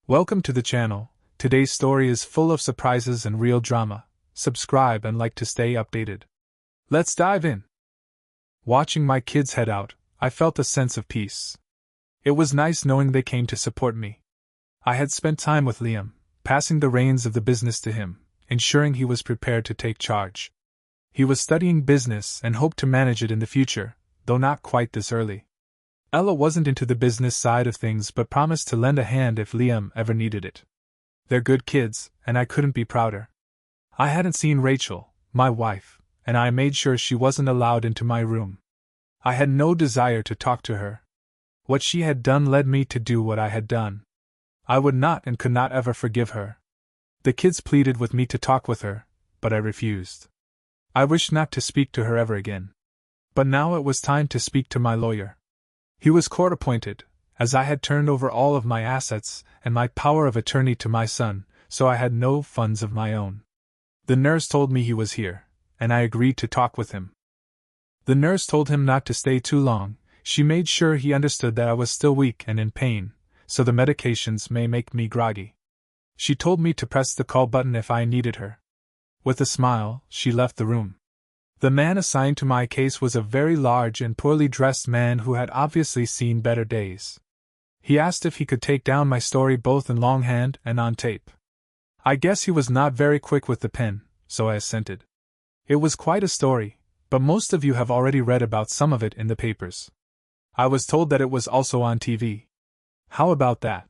Welcome to the channel. Today's story is full of surprises and real drama. Subscribe and like to stay updated. Let's dive in. Watching my kids head out, I felt a sense of peace. It was nice knowing they came to support me. I had spent time with Liam, passing the reins of the business to him, ensuring he was prepared to take charge. He was studying business and hoped to manage it in the future, though not quite this early. Ella wasn't into the business side of things but promised to lend a hand if Liam ever needed it. They're good kids, and I couldn't be prouder. I hadn't seen Rachel, my wife, and I made sure she wasn't allowed into my room. I had no desire to talk to her. What she had done led me to do what I had done. I would not and could not ever forgive her. The kids pleaded with me to talk with her, but I refused. I wished not to speak to her ever again. But now it was time to speak to my lawyer. He was court-appointed, as I had turned over all of my assets and my power of attorney to my son, so I had no funds of my own. The nurse told me he was here, and I agreed to talk with him. The nurse told him not to stay too long. She made sure he understood that I was still weak and in pain, so the medications may make me groggy. She told me to press the call button if I needed her. With a smile, she left the room. The man assigned to my case was a very large and poorly dressed man who had obviously seen better days. He asked if he could take down my story both in longhand and on tape. I guess he was not very quick with the pen, so I assented. It was quite a story, but most of you have already read about some of it in the papers. I was told that it was also on TV. How about that?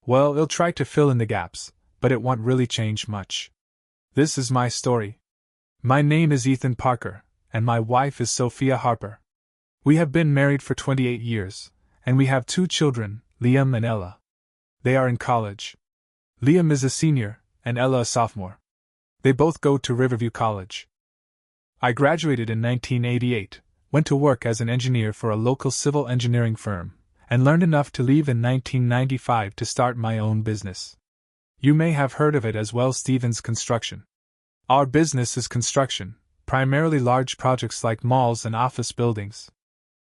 Well, I'll try to fill in the gaps, but it won't really change much. This is my story. My name is Ethan Parker, and my wife is Sophia Harper. We have been married for 28 years, and we have 2 children, Liam and Ella. They are in college. Liam is a senior, and Ella a sophomore. They both go to Riverview College. I graduated in 1988, went to work as an engineer for a local civil engineering firm, and learned enough to leave in 1995 to start my own business. You may have heard of it as well, Stevens Construction. Our business is construction, primarily large projects like malls and office buildings.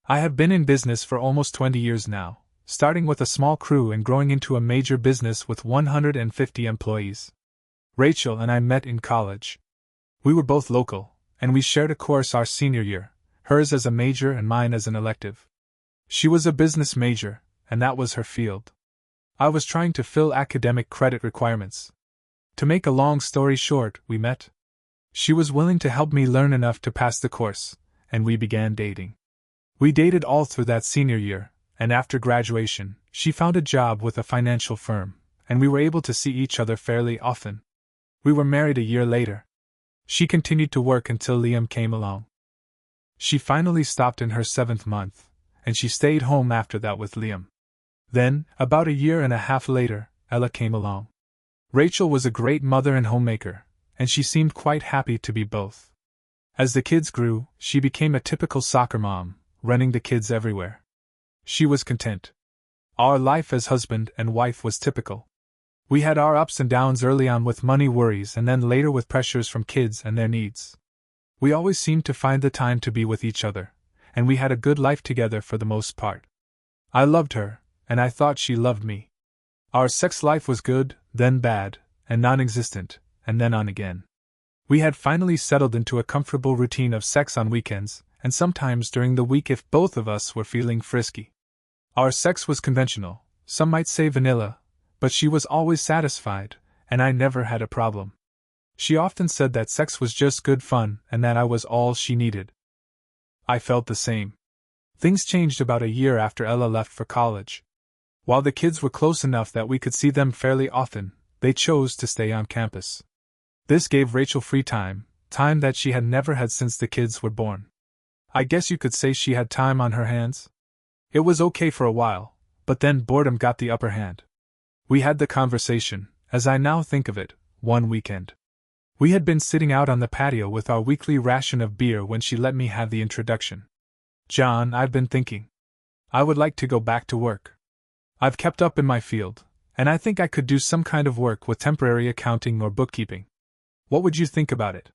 I have been in business for almost 20 years now, starting with a small crew and growing into a major business with 150 employees. Rachel and I met in college. We were both local, and we shared a course our senior year, hers as a major and mine as an elective. She was a business major, and that was her field. I was trying to fill academic credit requirements. To make a long story short, we met. She was willing to help me learn enough to pass the course, and we began dating. We dated all through that senior year, and after graduation, she found a job with a financial firm, and we were able to see each other fairly often. We were married a year later. She continued to work until Liam came along. She finally stopped in her 7th month, and she stayed home after that with Liam. Then, about a year and a half later, Ella came along. Rachel was a great mother and homemaker, and she seemed quite happy to be both. As the kids grew, she became a typical soccer mom, running the kids everywhere. She was content. Our life as husband and wife was typical. We had our ups and downs early on with money worries and then later with pressures from kids and their needs. We always seemed to find the time to be with each other, and we had a good life together for the most part. I loved her, and I thought she loved me. Our sex life was good, then bad, and non-existent, and then on again. We had finally settled into a comfortable routine of sex on weekends, and sometimes during the week if both of us were feeling frisky. Our sex was conventional, some might say vanilla, but she was always satisfied, and I never had a problem. She often said that sex was just good fun and that I was all she needed. I felt the same. Things changed about a year after Ella left for college. While the kids were close enough that we could see them fairly often, they chose to stay on campus. This gave Rachel free time that she had never had since the kids were born. I guess you could say she had time on her hands. It was okay for a while, but then boredom got the upper hand. We had the conversation, as I now think of it, one weekend. We had been sitting out on the patio with our weekly ration of beer when she let me have the introduction. "John, I've been thinking. I would like to go back to work. I've kept up in my field, and I think I could do some kind of work with temporary accounting or bookkeeping. What would you think about it?"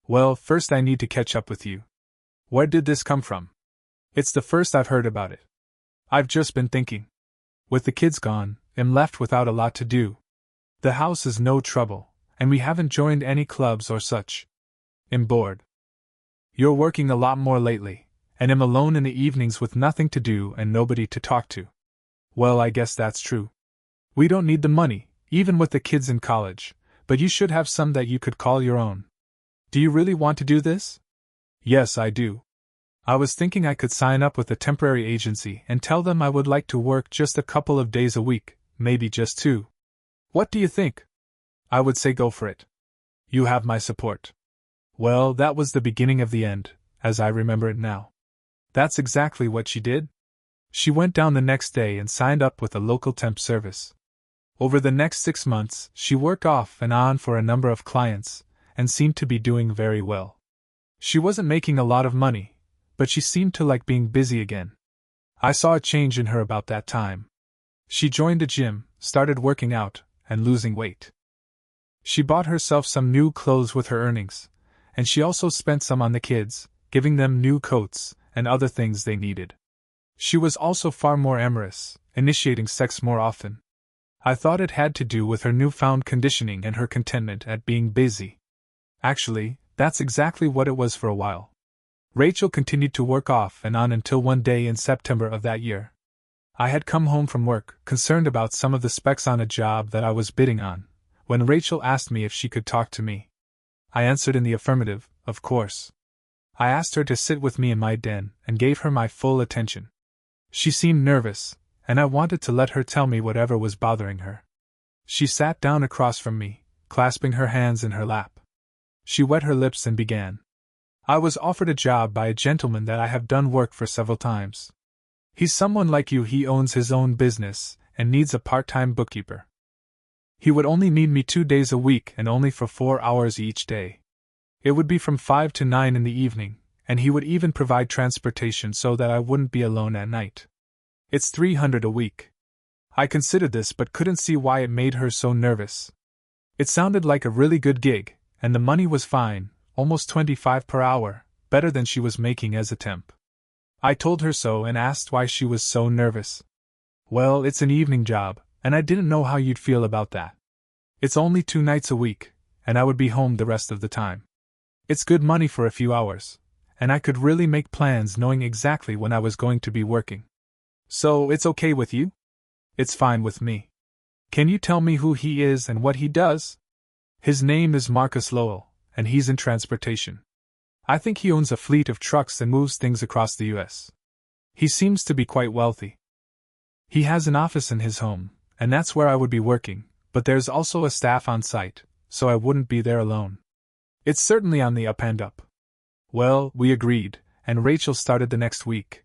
"Well, first I need to catch up with you. Where did this come from?" "It's the first I've heard about it. I've just been thinking. With the kids gone, am left without a lot to do. The house is no trouble, and we haven't joined any clubs or such. Am bored. You're working a lot more lately, and am alone in the evenings with nothing to do and nobody to talk to. Well, I guess that's true. We don't need the money, even with the kids in college, but you should have some that you could call your own. Do you really want to do this? Yes, I do. I was thinking I could sign up with a temporary agency and tell them I would like to work just a couple of days a week, maybe just 2. What do you think? I would say go for it. You have my support. Well, that was the beginning of the end, as I remember it now. That's exactly what she did. She went down the next day and signed up with a local temp service. Over the next 6 months, she worked off and on for a number of clients, and seemed to be doing very well. She wasn't making a lot of money, but she seemed to like being busy again. I saw a change in her about that time. She joined a gym, started working out, and losing weight. She bought herself some new clothes with her earnings, and she also spent some on the kids, giving them new coats and other things they needed. She was also far more amorous, initiating sex more often. I thought it had to do with her newfound conditioning and her contentment at being busy. Actually, that's exactly what it was for a while. Rachel continued to work off and on until one day in September of that year. I had come home from work, concerned about some of the specs on a job that I was bidding on, when Rachel asked me if she could talk to me. I answered in the affirmative, of course. I asked her to sit with me in my den and gave her my full attention. She seemed nervous, and I wanted to let her tell me whatever was bothering her. She sat down across from me, clasping her hands in her lap. She wet her lips and began. I was offered a job by a gentleman that I have done work for several times. He's someone like you. He owns his own business and needs a part-time bookkeeper. He would only need me 2 days a week and only for 4 hours each day. It would be from 5 to 9 in the evening, and he would even provide transportation so that I wouldn't be alone at night. It's $300 a week. I considered this but couldn't see why it made her so nervous. It sounded like a really good gig, and the money was fine, almost $25 per hour, better than she was making as a temp. I told her so and asked why she was so nervous. Well, it's an evening job, and I didn't know how you'd feel about that. It's only 2 nights a week, and I would be home the rest of the time. It's good money for a few hours, and I could really make plans knowing exactly when I was going to be working. So, it's okay with you? It's fine with me. Can you tell me who he is and what he does? His name is Marcus Lowell, and he's in transportation. I think he owns a fleet of trucks and moves things across the U.S. He seems to be quite wealthy. He has an office in his home, and that's where I would be working, but there's also a staff on site, so I wouldn't be there alone. It's certainly on the up and up. Well, we agreed, and Rachel started the next week.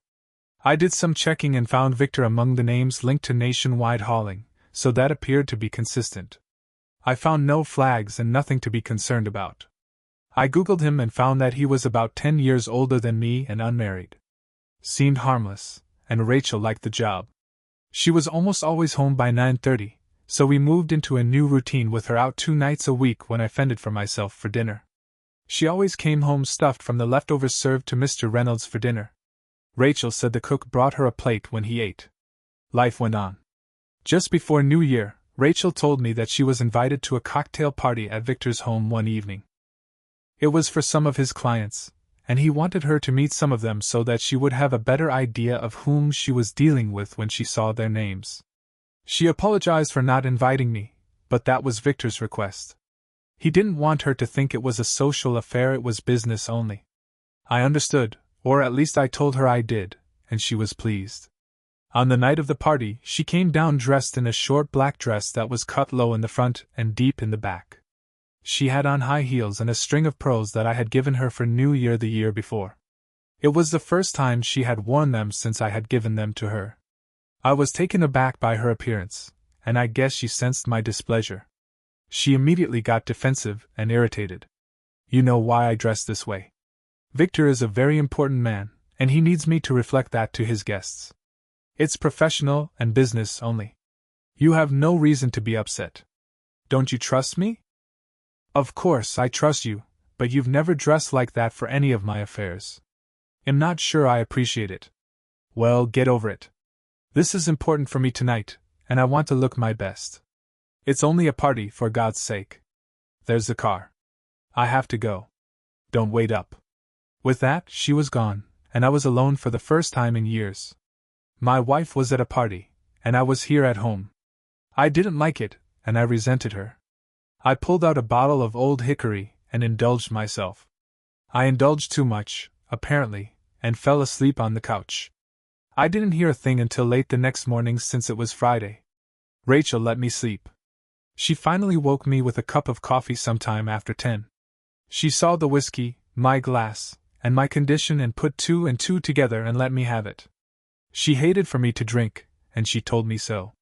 I did some checking and found Victor among the names linked to nationwide hauling, so that appeared to be consistent. I found no flags and nothing to be concerned about. I googled him and found that he was about 10 years older than me and unmarried. Seemed harmless, and Rachel liked the job. She was almost always home by 9:30, so we moved into a new routine with her out 2 nights a week when I fended for myself for dinner. She always came home stuffed from the leftovers served to Mr. Reynolds for dinner. Rachel said the cook brought her a plate when he ate. Life went on. Just before New Year, Rachel told me that she was invited to a cocktail party at Victor's home one evening. It was for some of his clients, and he wanted her to meet some of them so that she would have a better idea of whom she was dealing with when she saw their names. She apologized for not inviting me, but that was Victor's request. He didn't want her to think it was a social affair, it was business only. I understood, or at least I told her I did, and she was pleased. On the night of the party, she came down dressed in a short black dress that was cut low in the front and deep in the back. She had on high heels and a string of pearls that I had given her for New Year the year before. It was the first time she had worn them since I had given them to her. I was taken aback by her appearance, and I guess she sensed my displeasure. She immediately got defensive and irritated. You know why I dress this way. Victor is a very important man, and he needs me to reflect that to his guests. It's professional and business only. You have no reason to be upset. Don't you trust me? Of course I trust you, but you've never dressed like that for any of my affairs. I'm not sure I appreciate it. Well, get over it. This is important for me tonight, and I want to look my best. It's only a party, for God's sake. There's the car. I have to go. Don't wait up. With that, she was gone, and I was alone for the first time in years. My wife was at a party, and I was here at home. I didn't like it, and I resented her. I pulled out a bottle of Old Hickory and indulged myself. I indulged too much, apparently, and fell asleep on the couch. I didn't hear a thing until late the next morning, since it was Friday. Rachel let me sleep. She finally woke me with a cup of coffee sometime after 10. She saw the whiskey, my glass, and my condition and put 2 and 2 together and let me have it. She hated for me to drink, and she told me so.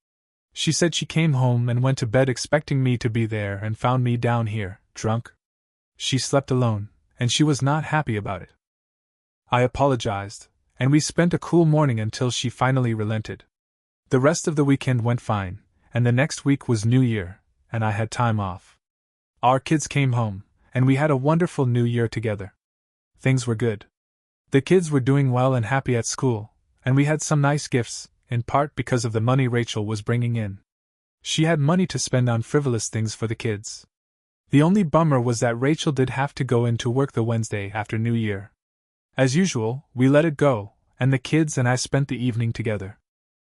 She said she came home and went to bed expecting me to be there and found me down here, drunk. She slept alone, and she was not happy about it. I apologized, and we spent a cool morning until she finally relented. The rest of the weekend went fine, and the next week was New Year, and I had time off. Our kids came home, and we had a wonderful New Year together. Things were good. The kids were doing well and happy at school, and we had some nice gifts, in part because of the money Rachel was bringing in. She had money to spend on frivolous things for the kids. The only bummer was that Rachel did have to go into work the Wednesday after New Year. As usual, we let it go, and the kids and I spent the evening together.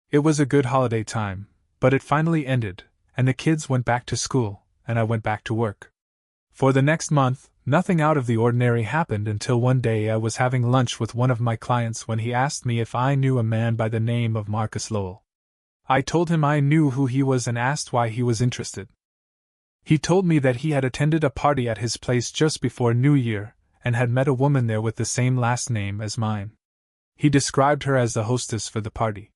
It was a good holiday time, but it finally ended, and the kids went back to school, and I went back to work. For the next month, nothing out of the ordinary happened until one day I was having lunch with one of my clients when he asked me if I knew a man by the name of Marcus Lowell. I told him I knew who he was and asked why he was interested. He told me that he had attended a party at his place just before New Year, and had met a woman there with the same last name as mine. He described her as the hostess for the party.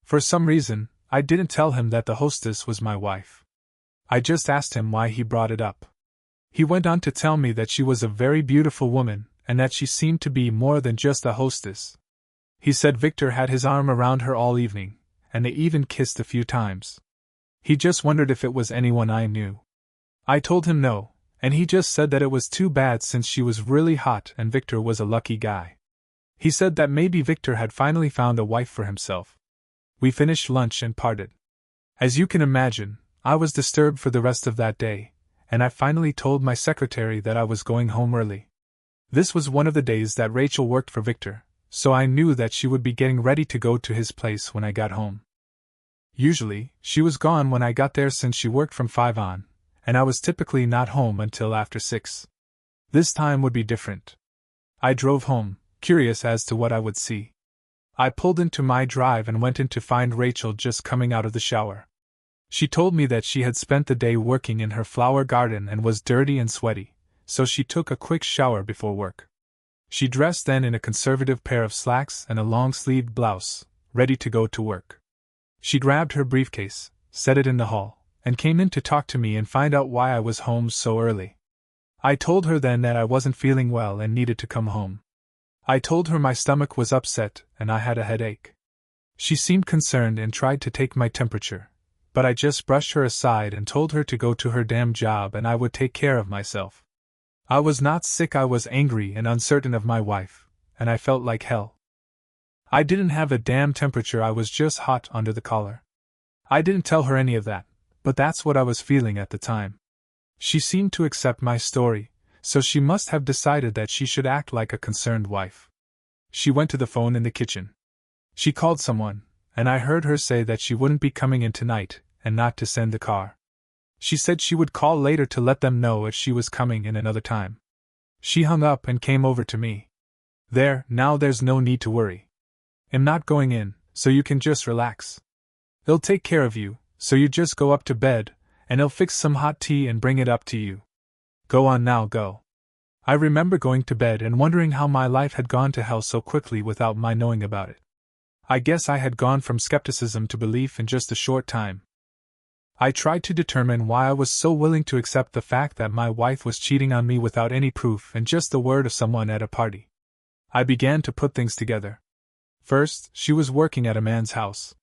For some reason, I didn't tell him that the hostess was my wife. I just asked him why he brought it up. He went on to tell me that she was a very beautiful woman, and that she seemed to be more than just a hostess. He said Victor had his arm around her all evening, and they even kissed a few times. He just wondered if it was anyone I knew. I told him no, and he just said that it was too bad since she was really hot and Victor was a lucky guy. He said that maybe Victor had finally found a wife for himself. We finished lunch and parted. As you can imagine, I was disturbed for the rest of that day, and I finally told my secretary that I was going home early. This was one of the days that Rachel worked for Victor, so I knew that she would be getting ready to go to his place when I got home. Usually, she was gone when I got there since she worked from 5 on, and I was typically not home until after 6. This time would be different. I drove home, curious as to what I would see. I pulled into my drive and went in to find Rachel just coming out of the shower. She told me that she had spent the day working in her flower garden and was dirty and sweaty, so she took a quick shower before work. She dressed then in a conservative pair of slacks and a long-sleeved blouse, ready to go to work. She grabbed her briefcase, set it in the hall, and came in to talk to me and find out why I was home so early. I told her then that I wasn't feeling well and needed to come home. I told her my stomach was upset and I had a headache. She seemed concerned and tried to take my temperature, but I just brushed her aside and told her to go to her damn job and I would take care of myself. I was not sick, I was angry and uncertain of my wife, and I felt like hell. I didn't have a damn temperature, I was just hot under the collar. I didn't tell her any of that, but that's what I was feeling at the time. She seemed to accept my story, so she must have decided that she should act like a concerned wife. She went to the phone in the kitchen. She called someone, and I heard her say that she wouldn't be coming in tonight, and not to send the car. She said she would call later to let them know if she was coming in another time. She hung up and came over to me. There, now there's no need to worry. I'm not going in, so you can just relax. They'll take care of you, so you just go up to bed, and they'll fix some hot tea and bring it up to you. Go on now, go. I remember going to bed and wondering how my life had gone to hell so quickly without my knowing about it. I guess I had gone from skepticism to belief in just a short time. I tried to determine why I was so willing to accept the fact that my wife was cheating on me without any proof and just the word of someone at a party. I began to put things together. First, she was working at a man's house.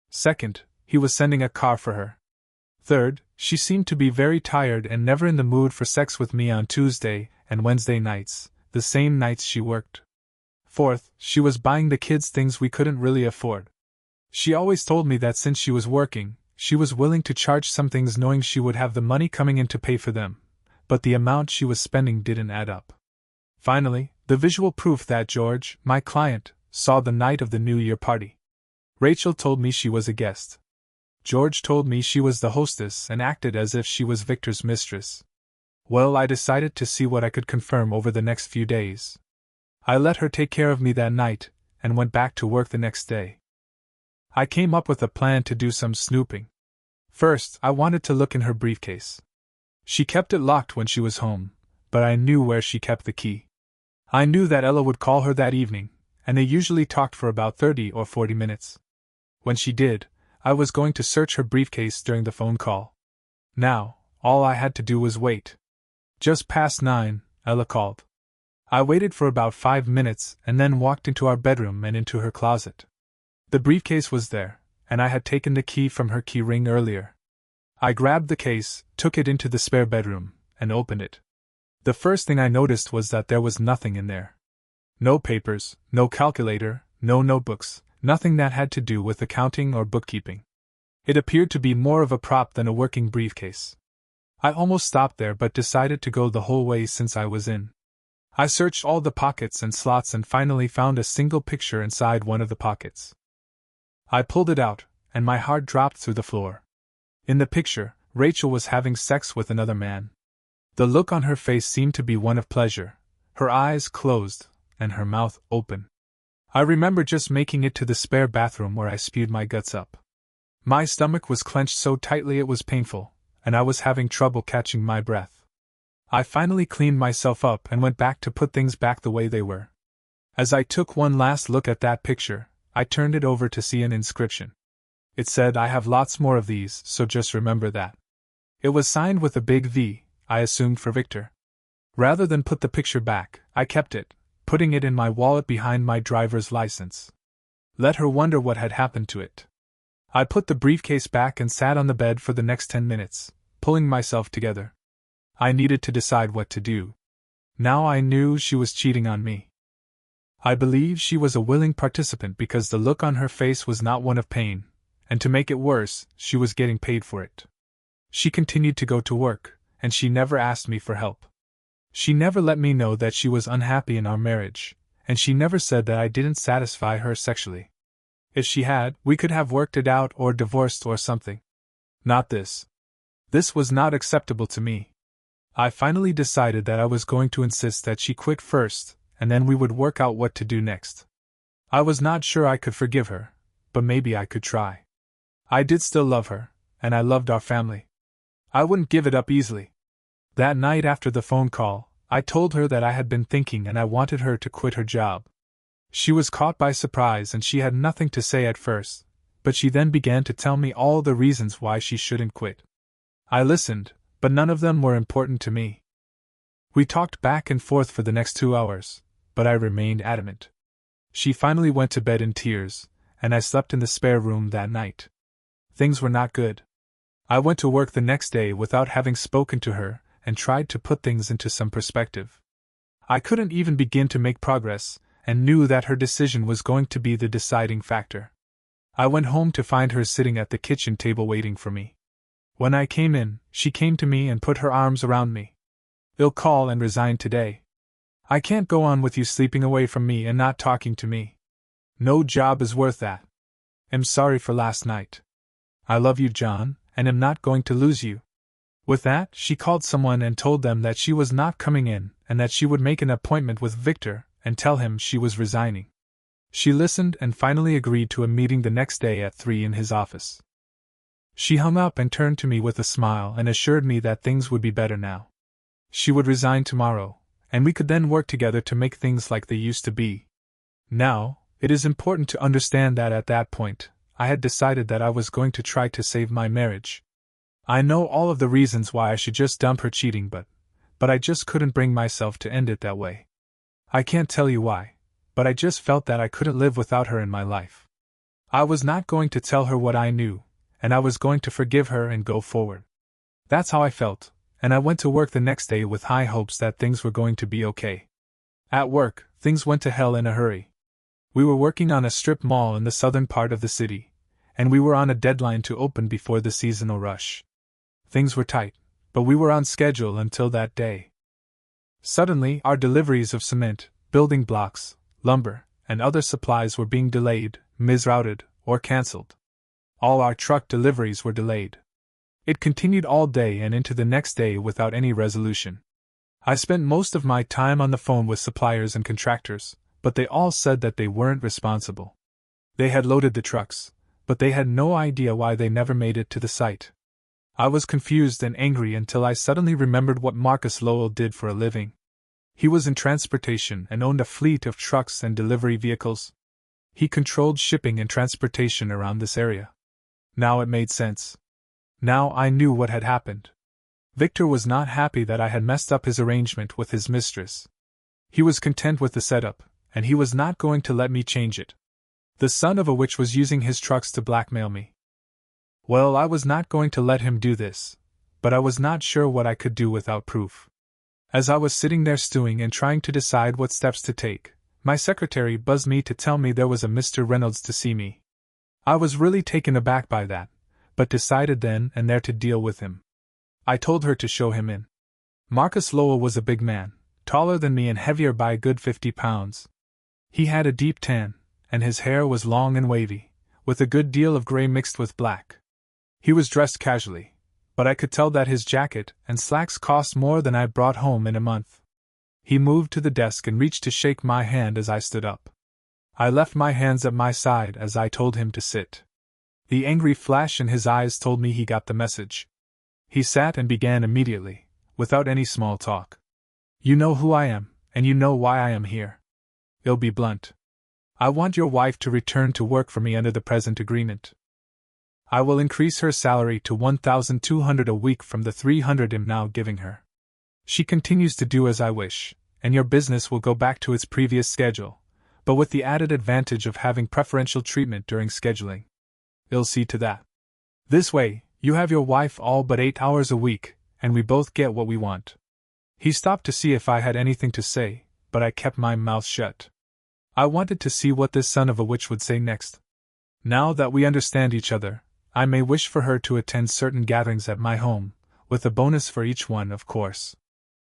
Second, he was sending a car for her. Third, she seemed to be very tired and never in the mood for sex with me on Tuesday and Wednesday nights, the same nights she worked. Fourth, she was buying the kids things we couldn't really afford. She always told me that since she was working, She was willing to charge some things knowing she would have the money coming in to pay for them, but the amount she was spending didn't add up. Finally, the visual proof that George, my client, saw the night of the New Year party. Rachel told me she was a guest. George told me she was the hostess and acted as if she was Victor's mistress. Well, I decided to see what I could confirm over the next few days. I let her take care of me that night, and went back to work the next day. I came up with a plan to do some snooping. First, I wanted to look in her briefcase. She kept it locked when she was home, but I knew where she kept the key. I knew that Ella would call her that evening, and they usually talked for about 30 or 40 minutes. When she did, I was going to search her briefcase during the phone call. Now, all I had to do was wait. Just past 9, Ella called. I waited for about 5 minutes and then walked into our bedroom and into her closet. The briefcase was there, and I had taken the key from her key ring earlier. I grabbed the case, took it into the spare bedroom, and opened it. The first thing I noticed was that there was nothing in there. No papers, no calculator, no notebooks, nothing that had to do with accounting or bookkeeping. It appeared to be more of a prop than a working briefcase. I almost stopped there but decided to go the whole way since I was in. I searched all the pockets and slots and finally found a single picture inside one of the pockets. I pulled it out, and my heart dropped through the floor. In the picture, Rachel was having sex with another man. The look on her face seemed to be one of pleasure, her eyes closed, and her mouth open. I remember just making it to the spare bathroom where I spewed my guts up. My stomach was clenched so tightly it was painful, and I was having trouble catching my breath. I finally cleaned myself up and went back to put things back the way they were. As I took one last look at that picture, I turned it over to see an inscription. It said, "I have lots more of these, so just remember that." It was signed with a big V, I assumed for Victor. Rather than put the picture back, I kept it, putting it in my wallet behind my driver's license. Let her wonder what had happened to it. I put the briefcase back and sat on the bed for the next 10 minutes, pulling myself together. I needed to decide what to do. Now I knew she was cheating on me. I believe she was a willing participant because the look on her face was not one of pain, and to make it worse, she was getting paid for it. She continued to go to work, and she never asked me for help. She never let me know that she was unhappy in our marriage, and she never said that I didn't satisfy her sexually. If she had, we could have worked it out or divorced or something. Not this. This was not acceptable to me. I finally decided that I was going to insist that she quit first, and then we would work out what to do next. I was not sure I could forgive her, but maybe I could try. I did still love her, and I loved our family. I wouldn't give it up easily. That night after the phone call, I told her that I had been thinking and I wanted her to quit her job. She was caught by surprise and she had nothing to say at first, but she then began to tell me all the reasons why she shouldn't quit. I listened, but none of them were important to me. We talked back and forth for the next 2 hours, but I remained adamant. She finally went to bed in tears, and I slept in the spare room that night. Things were not good. I went to work the next day without having spoken to her, and tried to put things into some perspective. I couldn't even begin to make progress, and knew that her decision was going to be the deciding factor. I went home to find her sitting at the kitchen table waiting for me. When I came in, she came to me and put her arms around me. "I'll call and resign today. I can't go on with you sleeping away from me and not talking to me. No job is worth that. I'm sorry for last night. I love you, John, and am not going to lose you." With that, she called someone and told them that she was not coming in and that she would make an appointment with Victor and tell him she was resigning. She listened and finally agreed to a meeting the next day at 3 in his office. She hung up and turned to me with a smile and assured me that things would be better now. She would resign tomorrow, and we could then work together to make things like they used to be. Now, it is important to understand that at that point, I had decided that I was going to try to save my marriage. I know all of the reasons why I should just dump her cheating, but I just couldn't bring myself to end it that way. I can't tell you why, but I just felt that I couldn't live without her in my life. I was not going to tell her what I knew, and I was going to forgive her and go forward. That's how I felt, and I went to work the next day with high hopes that things were going to be okay. At work, things went to hell in a hurry. We were working on a strip mall in the southern part of the city, and we were on a deadline to open before the seasonal rush. Things were tight, but we were on schedule until that day. Suddenly, our deliveries of cement, building blocks, lumber, and other supplies were being delayed, misrouted, or cancelled. All our truck deliveries were delayed. It continued all day and into the next day without any resolution. I spent most of my time on the phone with suppliers and contractors, but they all said that they weren't responsible. They had loaded the trucks, but they had no idea why they never made it to the site. I was confused and angry until I suddenly remembered what Marcus Lowell did for a living. He was in transportation and owned a fleet of trucks and delivery vehicles. He controlled shipping and transportation around this area. Now it made sense. Now I knew what had happened. Victor was not happy that I had messed up his arrangement with his mistress. He was content with the setup, and he was not going to let me change it. The son of a witch was using his trucks to blackmail me. Well, I was not going to let him do this, but I was not sure what I could do without proof. As I was sitting there stewing and trying to decide what steps to take, my secretary buzzed me to tell me there was a Mr. Reynolds to see me. I was really taken aback by that, but decided then and there to deal with him. I told her to show him in. Marcus Lowell was a big man, taller than me and heavier by a good 50 pounds. He had a deep tan, and his hair was long and wavy, with a good deal of gray mixed with black. He was dressed casually, but I could tell that his jacket and slacks cost more than I brought home in a month. He moved to the desk and reached to shake my hand as I stood up. I left my hands at my side as I told him to sit. The angry flash in his eyes told me he got the message. He sat and began immediately, without any small talk. You know who I am, and you know why I am here. I'll be blunt. I want your wife to return to work for me under the present agreement. I will increase her salary to $1,200 a week from the $300 I'm now giving her. She continues to do as I wish, and your business will go back to its previous schedule, but with the added advantage of having preferential treatment during scheduling. I'll see to that. This way, you have your wife all but 8 hours a week, and we both get what we want. He stopped to see if I had anything to say, but I kept my mouth shut. I wanted to see what this son of a witch would say next. Now that we understand each other, I may wish for her to attend certain gatherings at my home, with a bonus for each one, of course.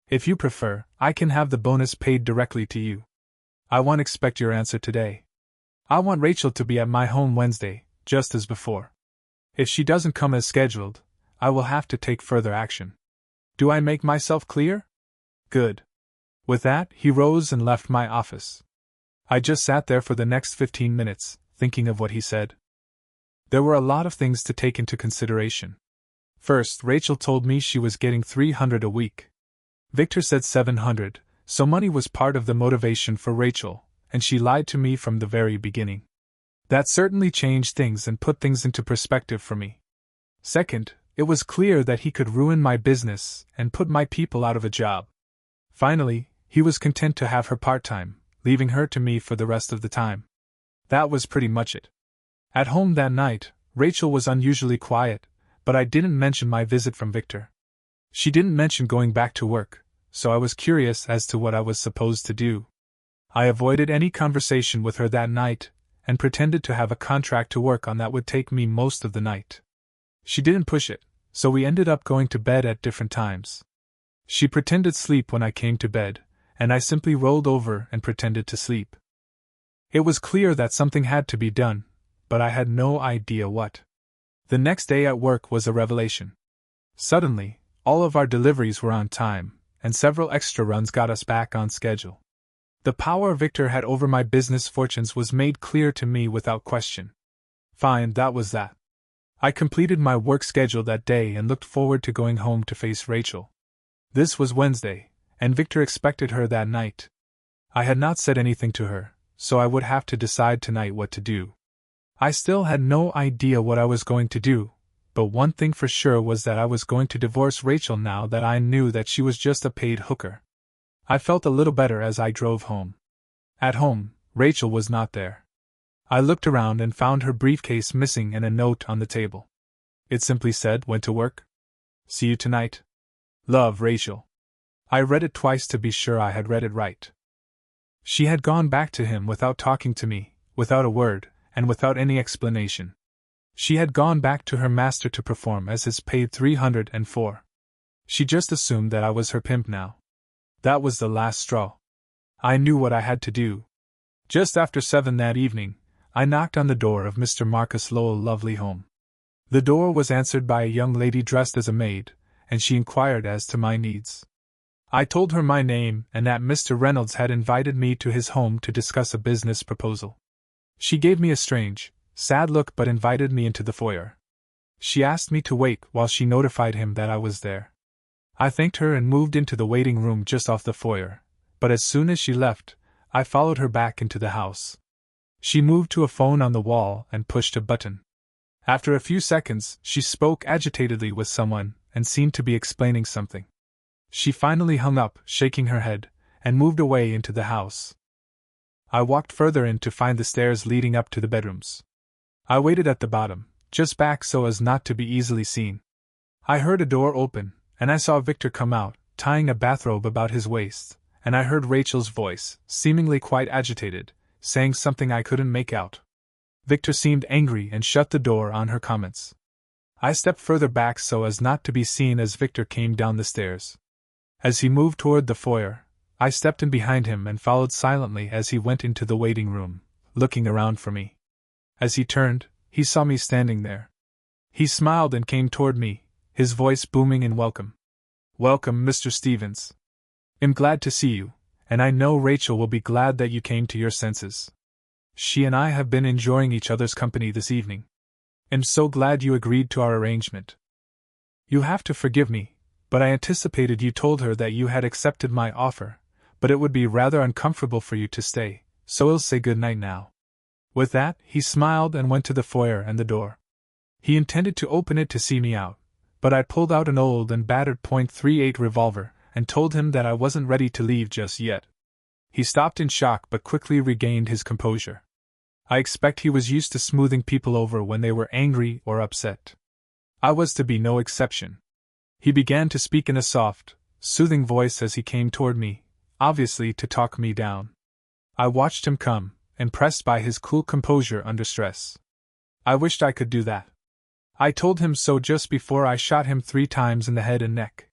If you prefer, I can have the bonus paid directly to you. I won't expect your answer today. I want Rachel to be at my home Wednesday, just as before. If she doesn't come as scheduled, I will have to take further action. Do I make myself clear? Good. With that, he rose and left my office. I just sat there for the next 15 minutes, thinking of what he said. There were a lot of things to take into consideration. First, Rachel told me she was getting $300 a week. Victor said $700, so money was part of the motivation for Rachel, and she lied to me from the very beginning. That certainly changed things and put things into perspective for me. Second, it was clear that he could ruin my business and put my people out of a job. Finally, he was content to have her part-time, leaving her to me for the rest of the time. That was pretty much it. At home that night, Rachel was unusually quiet, but I didn't mention my visit from Victor. She didn't mention going back to work, so I was curious as to what I was supposed to do. I avoided any conversation with her that night, and pretended to have a contract to work on that would take me most of the night. She didn't push it, so we ended up going to bed at different times. She pretended sleep when I came to bed, and I simply rolled over and pretended to sleep. It was clear that something had to be done, but I had no idea what. The next day at work was a revelation. Suddenly, all of our deliveries were on time, and several extra runs got us back on schedule. The power Victor had over my business fortunes was made clear to me without question. Fine, that was that. I completed my work schedule that day and looked forward to going home to face Rachel. This was Wednesday, and Victor expected her that night. I had not said anything to her, so I would have to decide tonight what to do. I still had no idea what I was going to do, but one thing for sure was that I was going to divorce Rachel now that I knew that she was just a paid hooker. I felt a little better as I drove home. At home, Rachel was not there. I looked around and found her briefcase missing and a note on the table. It simply said, "Went to work. See you tonight. Love, Rachel." I read it twice to be sure I had read it right. She had gone back to him without talking to me, without a word, and without any explanation. She had gone back to her master to perform as his paid 304. She just assumed that I was her pimp now. That was the last straw. I knew what I had to do. Just after 7 that evening, I knocked on the door of Mr. Marcus Lowell's lovely home. The door was answered by a young lady dressed as a maid, and she inquired as to my needs. I told her my name and that Mr. Reynolds had invited me to his home to discuss a business proposal. She gave me a strange, sad look but invited me into the foyer. She asked me to wait while she notified him that I was there. I thanked her and moved into the waiting room just off the foyer, but as soon as she left, I followed her back into the house. She moved to a phone on the wall and pushed a button. After a few seconds, she spoke agitatedly with someone and seemed to be explaining something. She finally hung up, shaking her head, and moved away into the house. I walked further in to find the stairs leading up to the bedrooms. I waited at the bottom, just back so as not to be easily seen. I heard a door open, and I saw Victor come out, tying a bathrobe about his waist, and I heard Rachel's voice, seemingly quite agitated, saying something I couldn't make out. Victor seemed angry and shut the door on her comments. I stepped further back so as not to be seen as Victor came down the stairs. As he moved toward the foyer, I stepped in behind him and followed silently as he went into the waiting room, looking around for me. As he turned, he saw me standing there. He smiled and came toward me, his voice booming in welcome. "Welcome, Mr. Stevens. I'm glad to see you, and I know Rachel will be glad that you came to your senses. She and I have been enjoying each other's company this evening. I'm so glad you agreed to our arrangement. You have to forgive me, but I anticipated you told her that you had accepted my offer, but it would be rather uncomfortable for you to stay, so I'll say good night now." With that, he smiled and went to the foyer and the door. He intended to open it to see me out, but I pulled out an old and battered .38 revolver and told him that I wasn't ready to leave just yet. He stopped in shock but quickly regained his composure. I expect he was used to smoothing people over when they were angry or upset. I was to be no exception. He began to speak in a soft, soothing voice as he came toward me, obviously to talk me down. I watched him come, impressed by his cool composure under stress. I wished I could do that. I told him so just before I shot him 3 times in the head and neck.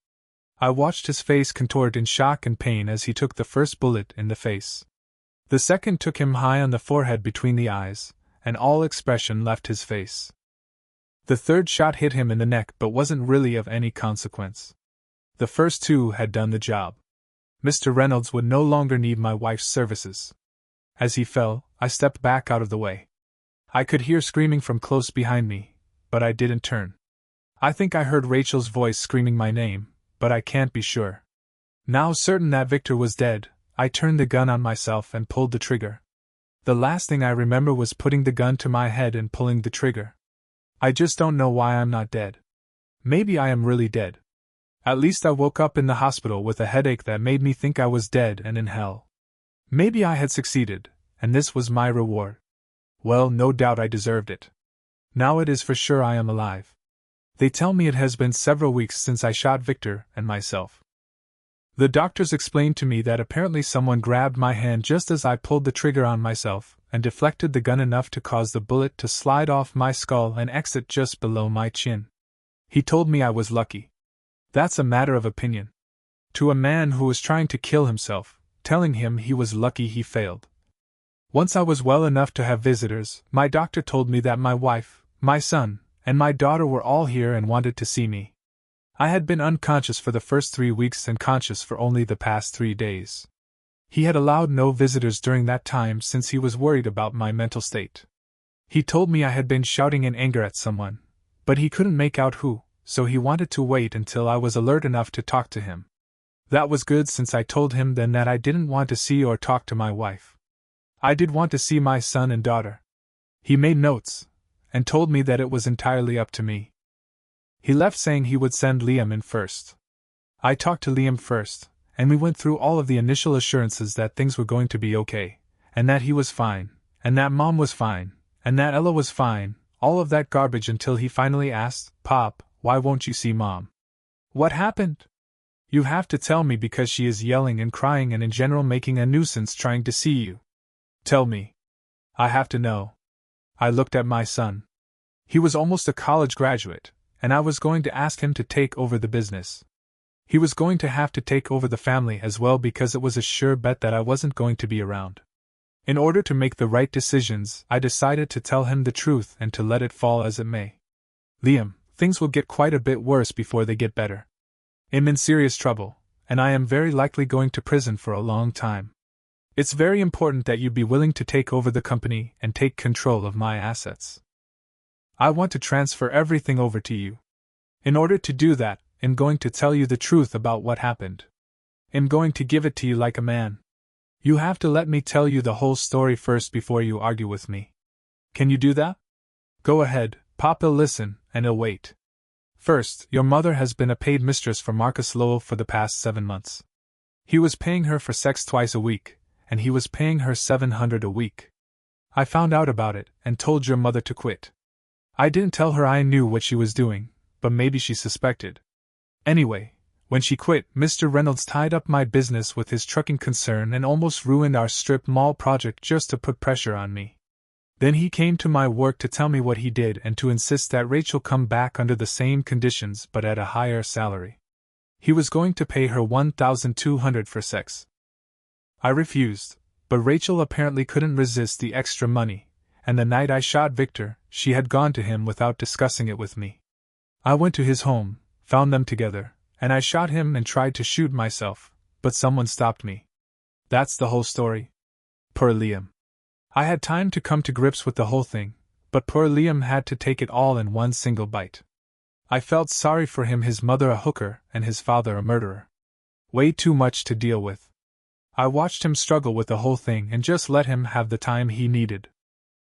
I watched his face contort in shock and pain as he took the first bullet in the face. The second took him high on the forehead between the eyes, and all expression left his face. The third shot hit him in the neck but wasn't really of any consequence. The first 2 had done the job. Mr. Reynolds would no longer need my wife's services. As he fell, I stepped back out of the way. I could hear screaming from close behind me, but I didn't turn. I think I heard Rachel's voice screaming my name, but I can't be sure. Now certain that Victor was dead, I turned the gun on myself and pulled the trigger. The last thing I remember was putting the gun to my head and pulling the trigger. I just don't know why I'm not dead. Maybe I am really dead. At least I woke up in the hospital with a headache that made me think I was dead and in hell. Maybe I had succeeded, and this was my reward. Well, no doubt I deserved it. Now it is for sure I am alive. They tell me it has been several weeks since I shot Victor and myself. The doctors explained to me that apparently someone grabbed my hand just as I pulled the trigger on myself and deflected the gun enough to cause the bullet to slide off my skull and exit just below my chin. He told me I was lucky. That's a matter of opinion. To a man who was trying to kill himself, telling him he was lucky he failed. Once I was well enough to have visitors, my doctor told me that my wife, my son, and my daughter were all here and wanted to see me. I had been unconscious for the first 3 weeks and conscious for only the past 3 days. He had allowed no visitors during that time since he was worried about my mental state. He told me I had been shouting in anger at someone, but he couldn't make out who, so he wanted to wait until I was alert enough to talk to him. That was good since I told him then that I didn't want to see or talk to my wife. I did want to see my son and daughter. He made notes, and told me that it was entirely up to me. He left saying he would send Liam in first. I talked to Liam first, and we went through all of the initial assurances that things were going to be okay, and that he was fine, and that Mom was fine, and that Ella was fine, all of that garbage until he finally asked, "Pop, why won't you see Mom? What happened? You have to tell me because she is yelling and crying and in general making a nuisance trying to see you. Tell me. I have to know." I looked at my son. He was almost a college graduate, and I was going to ask him to take over the business. He was going to have to take over the family as well because it was a sure bet that I wasn't going to be around. In order to make the right decisions, I decided to tell him the truth and to let it fall as it may. Liam, things will get quite a bit worse before they get better. I'm in serious trouble, and I am very likely going to prison for a long time. It's very important that you be willing to take over the company and take control of my assets. I want to transfer everything over to you. In order to do that, I'm going to tell you the truth about what happened. I'm going to give it to you like a man. You have to let me tell you the whole story first before you argue with me. Can you do that? Go ahead, Papa'll listen, and he'll wait. First, your mother has been a paid mistress for Marcus Lowell for the past 7 months. He was paying her for sex twice a week, and he was paying her $700 a week. I found out about it and told your mother to quit. I didn't tell her I knew what she was doing, but maybe she suspected. Anyway, when she quit, Mr. Reynolds tied up my business with his trucking concern and almost ruined our strip mall project just to put pressure on me. Then he came to my work to tell me what he did and to insist that Rachel come back under the same conditions but at a higher salary. He was going to pay her $1,200 for sex. I refused, but Rachel apparently couldn't resist the extra money, and the night I shot Victor, she had gone to him without discussing it with me. I went to his home, found them together, and I shot him and tried to shoot myself, but someone stopped me. That's the whole story. Poor Liam. I had time to come to grips with the whole thing, but poor Liam had to take it all in one single bite. I felt sorry for him, his mother a hooker and his father a murderer. Way too much to deal with. I watched him struggle with the whole thing and just let him have the time he needed.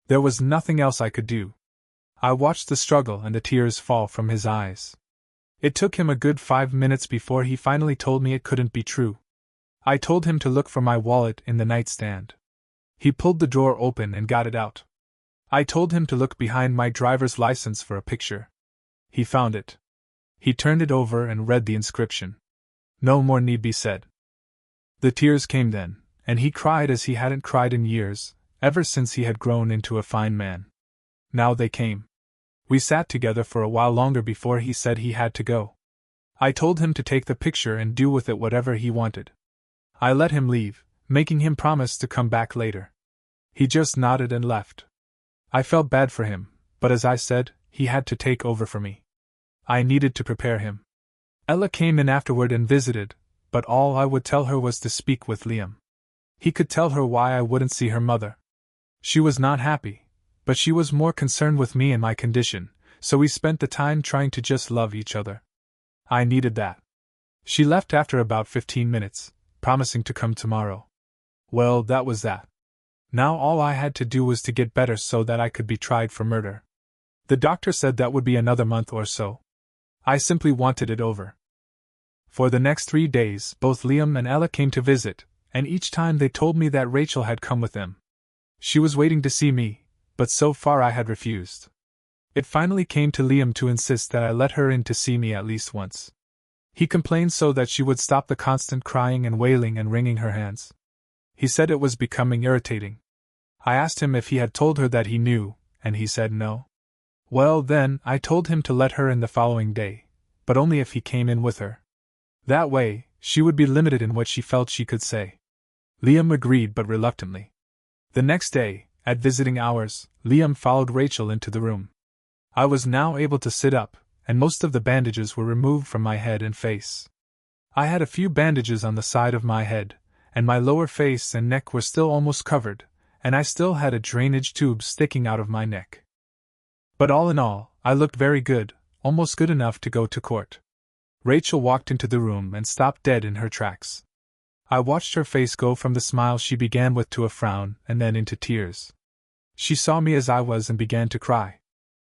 There was nothing else I could do. I watched the struggle and the tears fall from his eyes. It took him a good 5 minutes before he finally told me it couldn't be true. I told him to look for my wallet in the nightstand. He pulled the drawer open and got it out. I told him to look behind my driver's license for a picture. He found it. He turned it over and read the inscription. No more need be said. The tears came then, and he cried as he hadn't cried in years, ever since he had grown into a fine man. Now they came. We sat together for a while longer before he said he had to go. I told him to take the picture and do with it whatever he wanted. I let him leave, making him promise to come back later. He just nodded and left. I felt bad for him, but as I said, he had to take over for me. I needed to prepare him. Ella came in afterward and visited, but all I would tell her was to speak with Liam. He could tell her why I wouldn't see her mother. She was not happy, but she was more concerned with me and my condition, so we spent the time trying to just love each other. I needed that. She left after about 15 minutes, promising to come tomorrow. Well, that was that. Now all I had to do was to get better so that I could be tried for murder. The doctor said that would be another month or so. I simply wanted it over. For the next 3 days, both Liam and Ella came to visit, and each time they told me that Rachel had come with them. She was waiting to see me, but so far I had refused. It finally came to Liam to insist that I let her in to see me at least once. He complained so that she would stop the constant crying and wailing and wringing her hands. He said it was becoming irritating. I asked him if he had told her that he knew, and he said no. Well then, I told him to let her in the following day, but only if he came in with her. That way, she would be limited in what she felt she could say. Liam agreed but reluctantly. The next day, at visiting hours, Liam followed Rachel into the room. I was now able to sit up, and most of the bandages were removed from my head and face. I had a few bandages on the side of my head, and my lower face and neck were still almost covered, and I still had a drainage tube sticking out of my neck. But all in all, I looked very good, almost good enough to go to court. Rachel walked into the room and stopped dead in her tracks. I watched her face go from the smile she began with to a frown and then into tears. She saw me as I was and began to cry.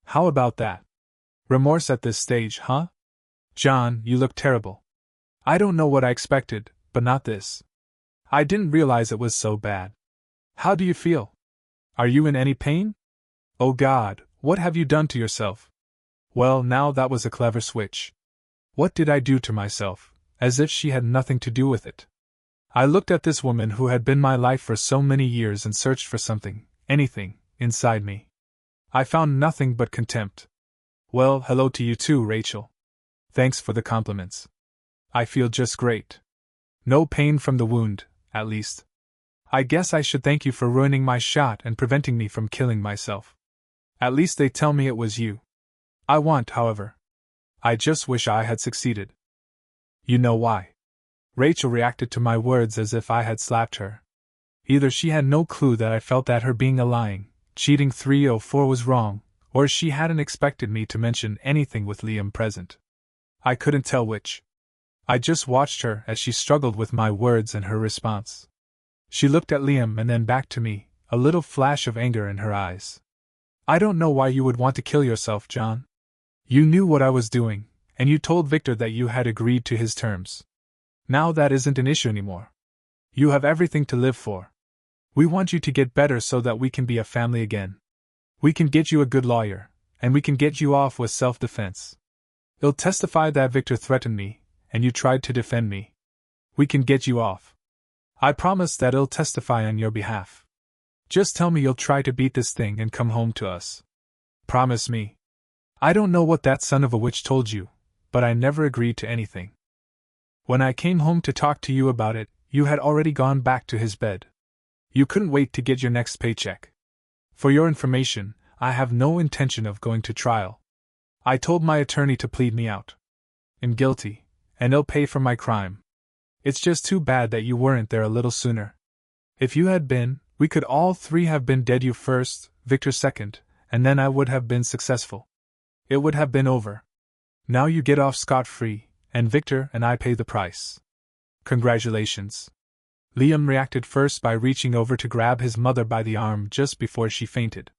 How about that? Remorse at this stage, huh? John, you look terrible. I don't know what I expected, but not this. I didn't realize it was so bad. How do you feel? Are you in any pain? Oh God, what have you done to yourself? Well, now that was a clever switch. What did I do to myself, as if she had nothing to do with it? I looked at this woman who had been my life for so many years and searched for something, anything, inside me. I found nothing but contempt. Well, hello to you too, Rachel. Thanks for the compliments. I feel just great. No pain from the wound, at least. I guess I should thank you for ruining my shot and preventing me from killing myself. At least they tell me it was you. I want, however. I just wish I had succeeded. You know why? Rachel reacted to my words as if I had slapped her. Either she had no clue that I felt that her being a lying, cheating 304 was wrong, or she hadn't expected me to mention anything with Liam present. I couldn't tell which. I just watched her as she struggled with my words and her response. She looked at Liam and then back to me, a little flash of anger in her eyes. I don't know why you would want to kill yourself, John. You knew what I was doing, and you told Victor that you had agreed to his terms. Now that isn't an issue anymore. You have everything to live for. We want you to get better so that we can be a family again. We can get you a good lawyer, and we can get you off with self-defense. You'll testify that Victor threatened me, and you tried to defend me. We can get you off. I promise that I'll testify on your behalf. Just tell me you'll try to beat this thing and come home to us. Promise me. I don't know what that son of a witch told you, but I never agreed to anything. When I came home to talk to you about it, you had already gone back to his bed. You couldn't wait to get your next paycheck. For your information, I have no intention of going to trial. I told my attorney to plead me out. I'm guilty, and he'll pay for my crime. It's just too bad that you weren't there a little sooner. If you had been, we could all three have been dead, you first, Victor second, and then I would have been successful. It would have been over. Now you get off scot-free, and Victor and I pay the price. Congratulations. Liam reacted first by reaching over to grab his mother by the arm just before she fainted.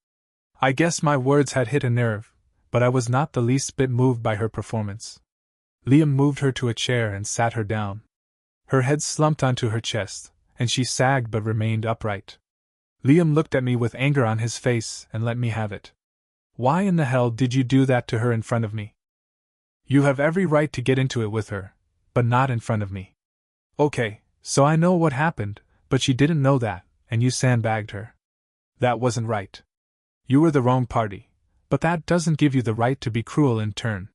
I guess my words had hit a nerve, but I was not the least bit moved by her performance. Liam moved her to a chair and sat her down. Her head slumped onto her chest, and she sagged but remained upright. Liam looked at me with anger on his face and let me have it. Why in the hell did you do that to her in front of me? You have every right to get into it with her, but not in front of me. Okay, so I know what happened, but she didn't know that, and you sandbagged her. That wasn't right. You were the wrong party, but that doesn't give you the right to be cruel in turn.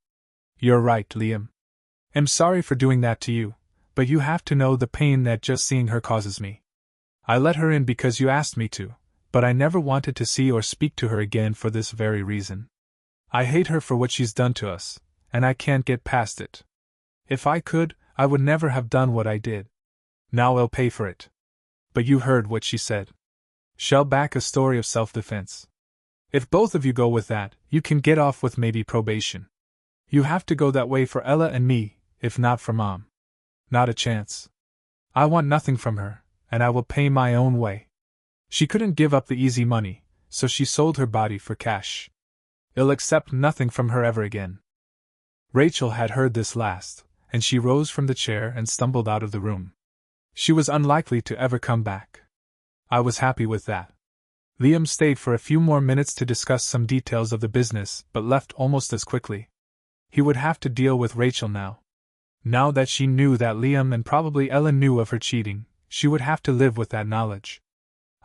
You're right, Liam. I'm sorry for doing that to you, but you have to know the pain that just seeing her causes me. I let her in because you asked me to, but I never wanted to see or speak to her again for this very reason. I hate her for what she's done to us, and I can't get past it. If I could, I would never have done what I did. Now I'll pay for it. But you heard what she said. Shell back a story of self-defense. If both of you go with that, you can get off with maybe probation. You have to go that way for Ella and me, if not for Mom. Not a chance. I want nothing from her, and I will pay my own way. She couldn't give up the easy money, so she sold her body for cash. I'll accept nothing from her ever again. Rachel had heard this last, and she rose from the chair and stumbled out of the room. She was unlikely to ever come back. I was happy with that. Liam stayed for a few more minutes to discuss some details of the business, but left almost as quickly. He would have to deal with Rachel now. Now that she knew that Liam and probably Ellen knew of her cheating, she would have to live with that knowledge.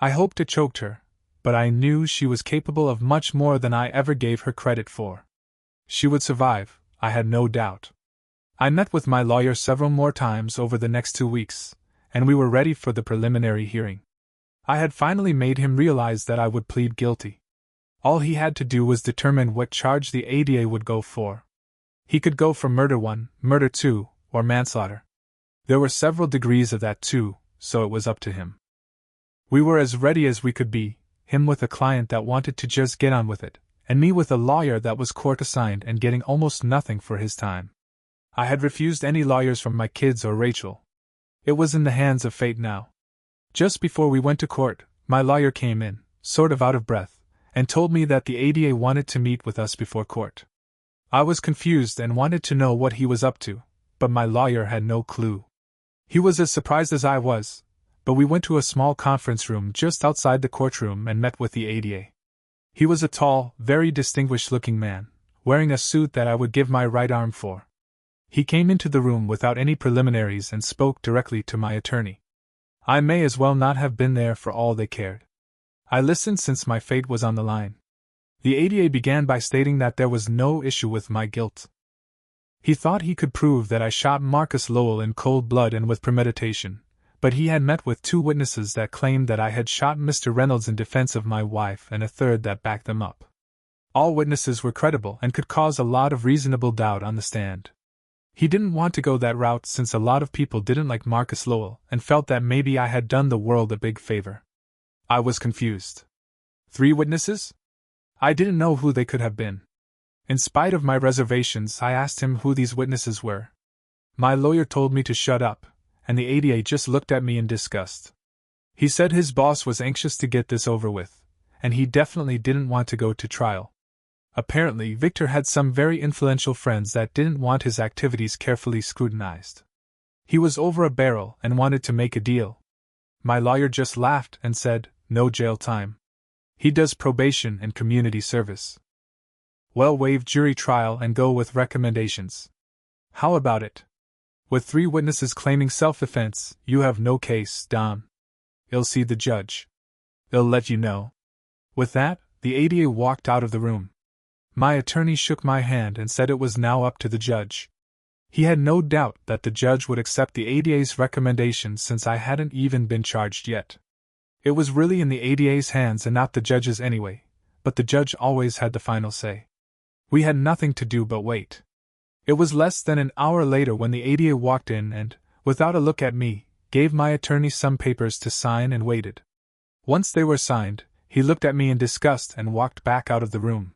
I hoped it choked her, but I knew she was capable of much more than I ever gave her credit for. She would survive, I had no doubt. I met with my lawyer several more times over the next 2 weeks, and we were ready for the preliminary hearing. I had finally made him realize that I would plead guilty. All he had to do was determine what charge the ADA would go for. He could go for murder 1, murder 2, or manslaughter. There were several degrees of that too, so it was up to him. We were as ready as we could be, him with a client that wanted to just get on with it, and me with a lawyer that was court-assigned and getting almost nothing for his time. I had refused any lawyers from my kids or Rachel. It was in the hands of fate now. Just before we went to court, my lawyer came in, sort of out of breath, and told me that the ADA wanted to meet with us before court. I was confused and wanted to know what he was up to, but my lawyer had no clue. He was as surprised as I was, but we went to a small conference room just outside the courtroom and met with the ADA. He was a tall, very distinguished-looking man, wearing a suit that I would give my right arm for. He came into the room without any preliminaries and spoke directly to my attorney. I may as well not have been there for all they cared. I listened since my fate was on the line. The ADA began by stating that there was no issue with my guilt. He thought he could prove that I shot Marcus Lowell in cold blood and with premeditation, but he had met with 2 witnesses that claimed that I had shot Mr. Reynolds in defense of my wife and a third that backed them up. All witnesses were credible and could cause a lot of reasonable doubt on the stand. He didn't want to go that route since a lot of people didn't like Marcus Lowell and felt that maybe I had done the world a big favor. I was confused. 3 witnesses? I didn't know who they could have been. In spite of my reservations, I asked him who these witnesses were. My lawyer told me to shut up, and the ADA just looked at me in disgust. He said his boss was anxious to get this over with, and he definitely didn't want to go to trial. Apparently, Victor had some very influential friends that didn't want his activities carefully scrutinized. He was over a barrel and wanted to make a deal. My lawyer just laughed and said, "No jail time. He does probation and community service." Well, waive jury trial and go with recommendations. How about it? With 3 witnesses claiming self-defense, you have no case, Dom. I'll see the judge. I'll let you know. With that, the ADA walked out of the room. My attorney shook my hand and said it was now up to the judge. He had no doubt that the judge would accept the ADA's recommendation since I hadn't even been charged yet. It was really in the ADA's hands and not the judge's anyway, but the judge always had the final say. We had nothing to do but wait. It was less than an hour later when the ADA walked in and, without a look at me, gave my attorney some papers to sign and waited. Once they were signed, he looked at me in disgust and walked back out of the room.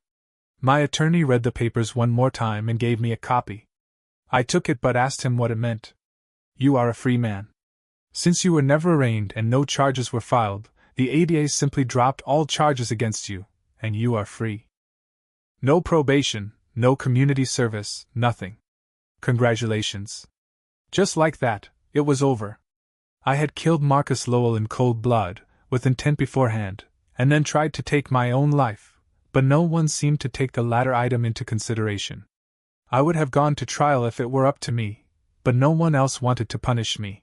My attorney read the papers one more time and gave me a copy. I took it but asked him what it meant. You are a free man. Since you were never arraigned and no charges were filed, the ADA simply dropped all charges against you, and you are free. No probation, no community service, nothing. Congratulations. Just like that, it was over. I had killed Marcus Lowell in cold blood, with intent beforehand, and then tried to take my own life, but no one seemed to take the latter item into consideration. I would have gone to trial if it were up to me, but no one else wanted to punish me.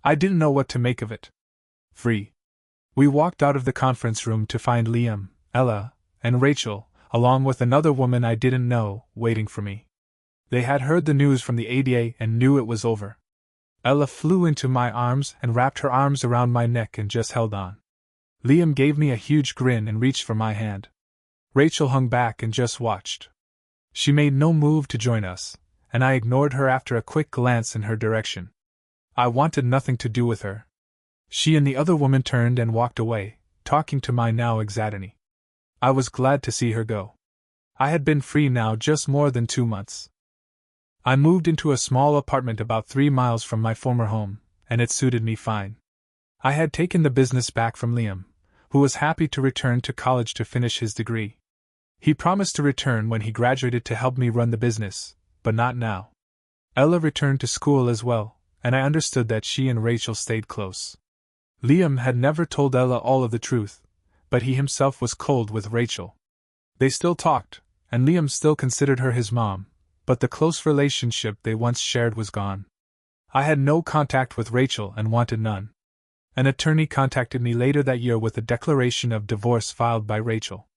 I didn't know what to make of it. Free. We walked out of the conference room to find Liam, Ella, and Rachel, along with another woman I didn't know, waiting for me. They had heard the news from the ADA and knew it was over. Ella flew into my arms and wrapped her arms around my neck and just held on. Liam gave me a huge grin and reached for my hand. Rachel hung back and just watched. She made no move to join us, and I ignored her after a quick glance in her direction. I wanted nothing to do with her. She and the other woman turned and walked away, talking to my now ex-attorney. I was glad to see her go. I had been free now just more than 2 months. I moved into a small apartment about 3 miles from my former home, and it suited me fine. I had taken the business back from Liam, who was happy to return to college to finish his degree. He promised to return when he graduated to help me run the business, but not now. Ella returned to school as well, and I understood that she and Rachel stayed close. Liam had never told Ella all of the truth, but he himself was cold with Rachel. They still talked, and Liam still considered her his mom, but the close relationship they once shared was gone. I had no contact with Rachel and wanted none. An attorney contacted me later that year with a declaration of divorce filed by Rachel.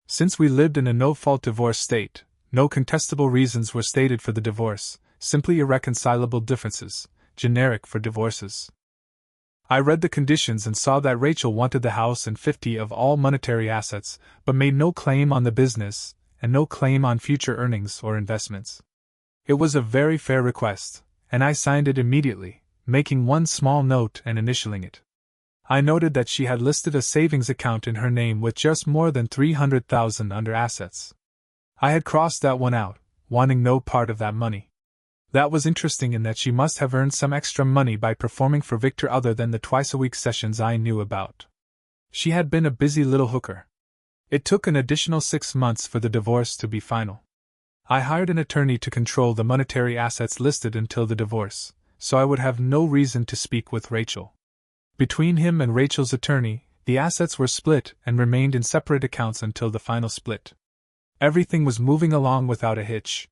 Since we lived in a no-fault divorce state, no contestable reasons were stated for the divorce, simply irreconcilable differences, generic for divorces. I read the conditions and saw that Rachel wanted the house and 50 of all monetary assets, but made no claim on the business, and no claim on future earnings or investments. It was a very fair request, and I signed it immediately, making one small note and initialing it. I noted that she had listed a savings account in her name with just more than $300,000 under assets. I had crossed that one out, wanting no part of that money. That was interesting in that she must have earned some extra money by performing for Victor other than the twice-a-week sessions I knew about. She had been a busy little hooker. It took an additional 6 months for the divorce to be final. I hired an attorney to control the monetary assets listed until the divorce, so I would have no reason to speak with Rachel. Between him and Rachel's attorney, the assets were split and remained in separate accounts until the final split. Everything was moving along without a hitch.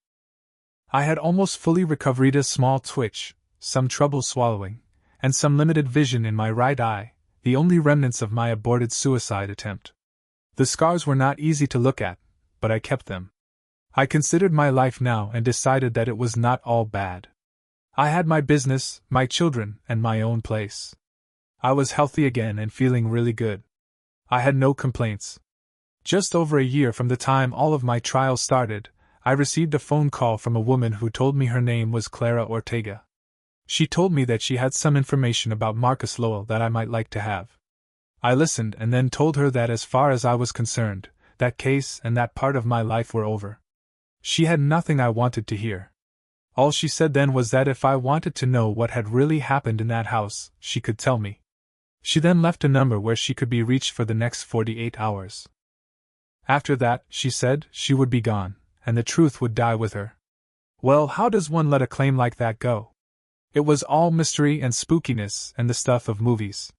I had almost fully recovered a small twitch, some trouble swallowing, and some limited vision in my right eye, the only remnants of my aborted suicide attempt. The scars were not easy to look at, but I kept them. I considered my life now and decided that it was not all bad. I had my business, my children, and my own place. I was healthy again and feeling really good. I had no complaints. Just over a year from the time all of my trials started, I received a phone call from a woman who told me her name was Clara Ortega. She told me that she had some information about Marcus Lowell that I might like to have. I listened and then told her that as far as I was concerned, that case and that part of my life were over. She had nothing I wanted to hear. All she said then was that if I wanted to know what had really happened in that house, she could tell me. She then left a number where she could be reached for the next 48 hours. After that, she said, she would be gone, and the truth would die with her. Well, how does one let a claim like that go? It was all mystery and spookiness and the stuff of movies.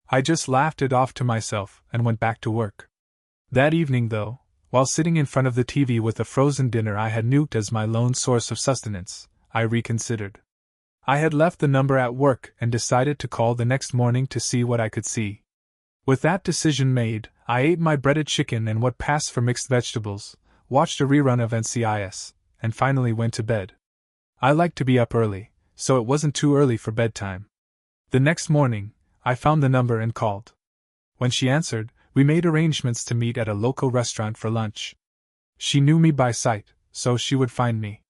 I just laughed it off to myself and went back to work. That evening, though, while sitting in front of the TV with a frozen dinner I had nuked as my lone source of sustenance, I reconsidered. I had left the number at work and decided to call the next morning to see what I could see. With that decision made, I ate my breaded chicken and what passed for mixed vegetables, watched a rerun of NCIS, and finally went to bed. I like to be up early, so it wasn't too early for bedtime. The next morning, I found the number and called. When she answered, we made arrangements to meet at a local restaurant for lunch. She knew me by sight, so she would find me.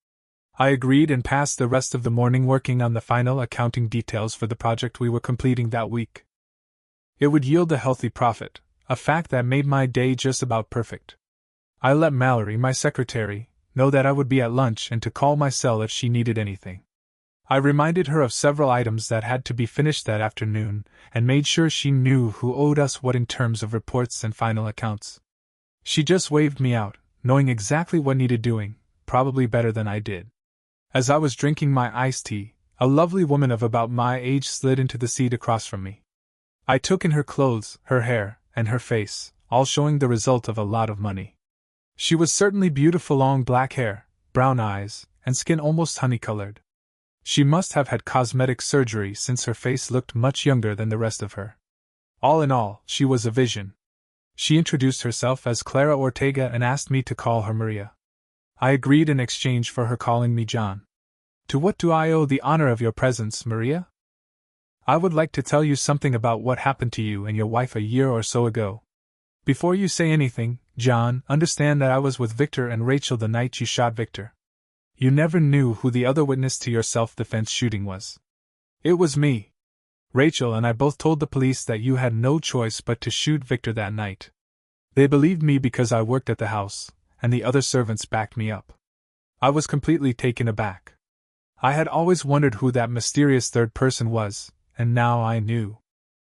I agreed and passed the rest of the morning working on the final accounting details for the project we were completing that week. It would yield a healthy profit, a fact that made my day just about perfect. I let Mallory, my secretary, know that I would be at lunch and to call my cell if she needed anything. I reminded her of several items that had to be finished that afternoon, and made sure she knew who owed us what in terms of reports and final accounts. She just waved me out, knowing exactly what needed doing, probably better than I did. As I was drinking my iced tea, a lovely woman of about my age slid into the seat across from me. I took in her clothes, her hair, and her face, all showing the result of a lot of money. She was certainly beautiful, long black hair, brown eyes, and skin almost honey-colored. She must have had cosmetic surgery since her face looked much younger than the rest of her. All in all, she was a vision. She introduced herself as Clara Ortega and asked me to call her Maria. I agreed in exchange for her calling me John. To what do I owe the honor of your presence, Maria? I would like to tell you something about what happened to you and your wife a year or so ago. Before you say anything, John, understand that I was with Victor and Rachel the night you shot Victor. You never knew who the other witness to your self-defense shooting was. It was me. Rachel and I both told the police that you had no choice but to shoot Victor that night. They believed me because I worked at the house, and the other servants backed me up. I was completely taken aback. I had always wondered who that mysterious third person was, and now I knew.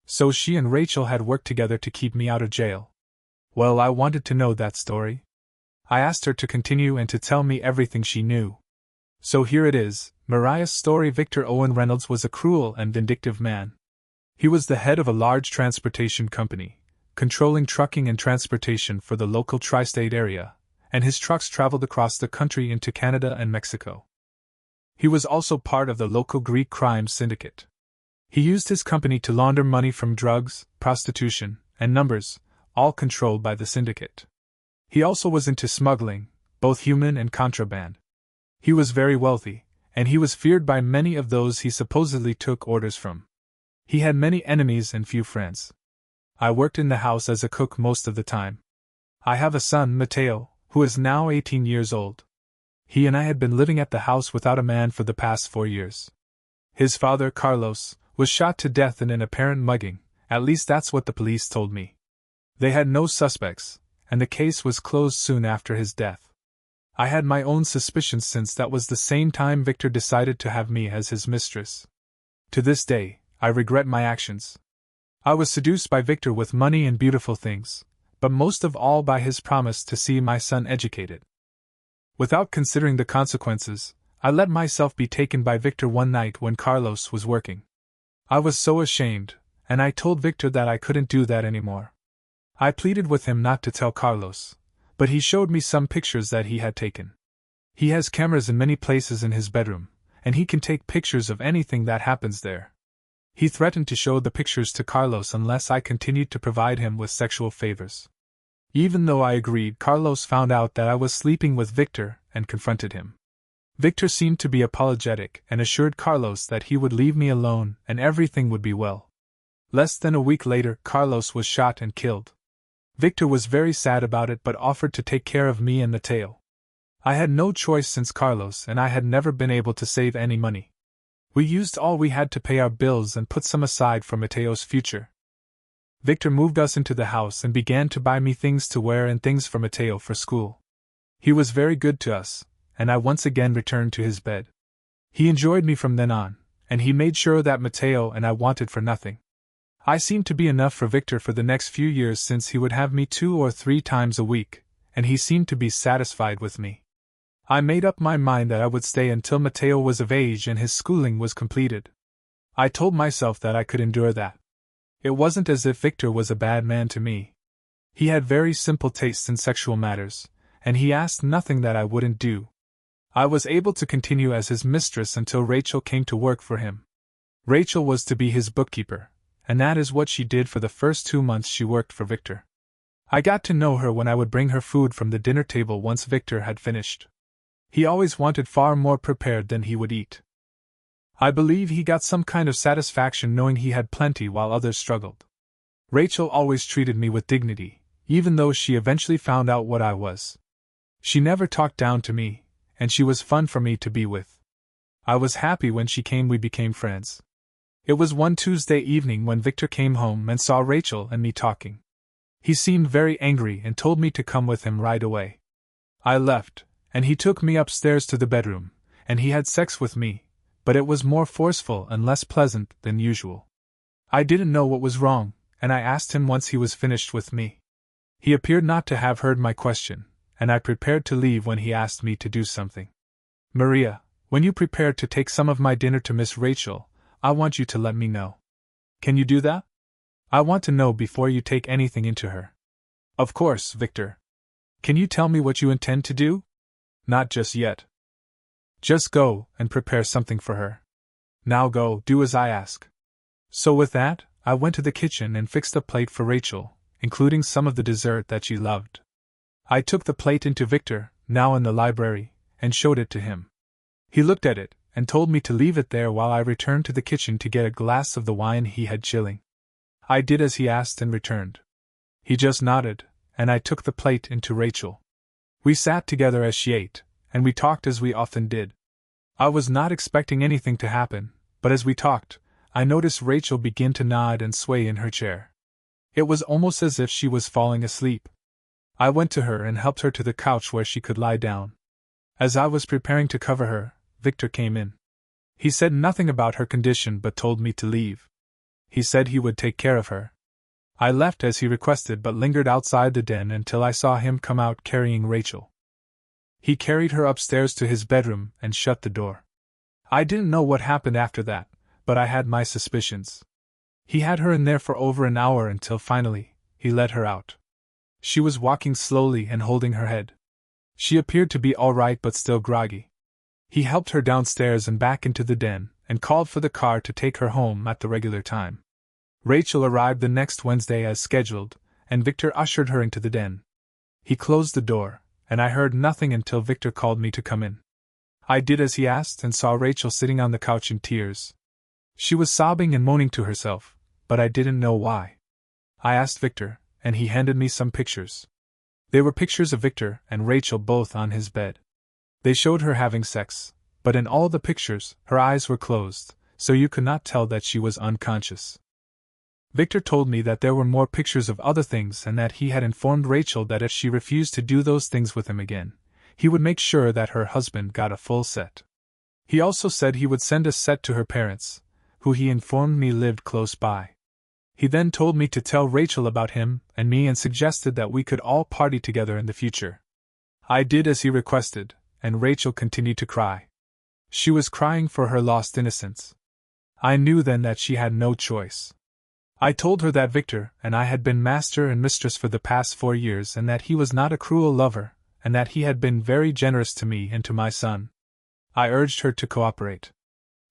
So she and Rachel had worked together to keep me out of jail. Well, I wanted to know that story. I asked her to continue and to tell me everything she knew. So here it is, Mariah's story. Victor Owen Reynolds was a cruel and vindictive man. He was the head of a large transportation company, controlling trucking and transportation for the local tri-state area, and his trucks traveled across the country into Canada and Mexico. He was also part of the local Greek crime syndicate. He used his company to launder money from drugs, prostitution, and numbers, all controlled by the syndicate. He also was into smuggling, both human and contraband. He was very wealthy, and he was feared by many of those he supposedly took orders from. He had many enemies and few friends. I worked in the house as a cook most of the time. I have a son, Mateo, who is now 18 years old. He and I had been living at the house without a man for the past 4 years. His father, Carlos, was shot to death in an apparent mugging, at least that's what the police told me. They had no suspects, and the case was closed soon after his death. I had my own suspicions since that was the same time Victor decided to have me as his mistress. To this day, I regret my actions. I was seduced by Victor with money and beautiful things, but most of all by his promise to see my son educated. Without considering the consequences, I let myself be taken by Victor one night when Carlos was working. I was so ashamed, and I told Victor that I couldn't do that anymore. I pleaded with him not to tell Carlos, but he showed me some pictures that he had taken. He has cameras in many places in his bedroom, and he can take pictures of anything that happens there. He threatened to show the pictures to Carlos unless I continued to provide him with sexual favors. Even though I agreed, Carlos found out that I was sleeping with Victor and confronted him. Victor seemed to be apologetic and assured Carlos that he would leave me alone and everything would be well. Less than a week later, Carlos was shot and killed. Victor was very sad about it but offered to take care of me and Mateo. I had no choice since Carlos and I had never been able to save any money. We used all we had to pay our bills and put some aside for Mateo's future. Victor moved us into the house and began to buy me things to wear and things for Mateo for school. He was very good to us, and I once again returned to his bed. He enjoyed me from then on, and he made sure that Mateo and I wanted for nothing. I seemed to be enough for Victor for the next few years since he would have me 2 or 3 times a week, and he seemed to be satisfied with me. I made up my mind that I would stay until Mateo was of age and his schooling was completed. I told myself that I could endure that. It wasn't as if Victor was a bad man to me. He had very simple tastes in sexual matters, and he asked nothing that I wouldn't do. I was able to continue as his mistress until Rachel came to work for him. Rachel was to be his bookkeeper, and that is what she did for the first 2 months she worked for Victor. I got to know her when I would bring her food from the dinner table once Victor had finished. He always wanted far more prepared than he would eat. I believe he got some kind of satisfaction knowing he had plenty while others struggled. Rachel always treated me with dignity, even though she eventually found out what I was. She never talked down to me, and she was fun for me to be with. I was happy when she came. We became friends. It was one Tuesday evening when Victor came home and saw Rachel and me talking. He seemed very angry and told me to come with him right away. I left, and he took me upstairs to the bedroom, and he had sex with me, but it was more forceful and less pleasant than usual. I didn't know what was wrong, and I asked him once he was finished with me. He appeared not to have heard my question, and I prepared to leave when he asked me to do something. "Maria, when you prepare to take some of my dinner to Miss Rachel, I want you to let me know. Can you do that? I want to know before you take anything into her." "Of course, Victor. Can you tell me what you intend to do?" "Not just yet. Just go and prepare something for her. Now go, do as I ask." So with that, I went to the kitchen and fixed a plate for Rachel, including some of the dessert that she loved. I took the plate into Victor, now in the library, and showed it to him. He looked at it, and told me to leave it there while I returned to the kitchen to get a glass of the wine he had chilling. I did as he asked and returned. He just nodded, and I took the plate into Rachel. We sat together as she ate, and we talked as we often did. I was not expecting anything to happen, but as we talked, I noticed Rachel begin to nod and sway in her chair. It was almost as if she was falling asleep. I went to her and helped her to the couch where she could lie down. As I was preparing to cover her, Victor came in. He said nothing about her condition but told me to leave. He said he would take care of her. I left as he requested but lingered outside the den until I saw him come out carrying Rachel. He carried her upstairs to his bedroom and shut the door. I didn't know what happened after that, but I had my suspicions. He had her in there for over an hour until finally, he let her out. She was walking slowly and holding her head. She appeared to be all right but still groggy. He helped her downstairs and back into the den, and called for the car to take her home at the regular time. Rachel arrived the next Wednesday as scheduled, and Victor ushered her into the den. He closed the door, and I heard nothing until Victor called me to come in. I did as he asked and saw Rachel sitting on the couch in tears. She was sobbing and moaning to herself, but I didn't know why. I asked Victor, and he handed me some pictures. They were pictures of Victor and Rachel both on his bed. They showed her having sex, but in all the pictures, her eyes were closed, so you could not tell that she was unconscious. Victor told me that there were more pictures of other things and that he had informed Rachel that if she refused to do those things with him again, he would make sure that her husband got a full set. He also said he would send a set to her parents, who he informed me lived close by. He then told me to tell Rachel about him and me and suggested that we could all party together in the future. I did as he requested, and Rachel continued to cry. She was crying for her lost innocence. I knew then that she had no choice. I told her that Victor and I had been master and mistress for the past 4 years and that he was not a cruel lover, and that he had been very generous to me and to my son. I urged her to cooperate.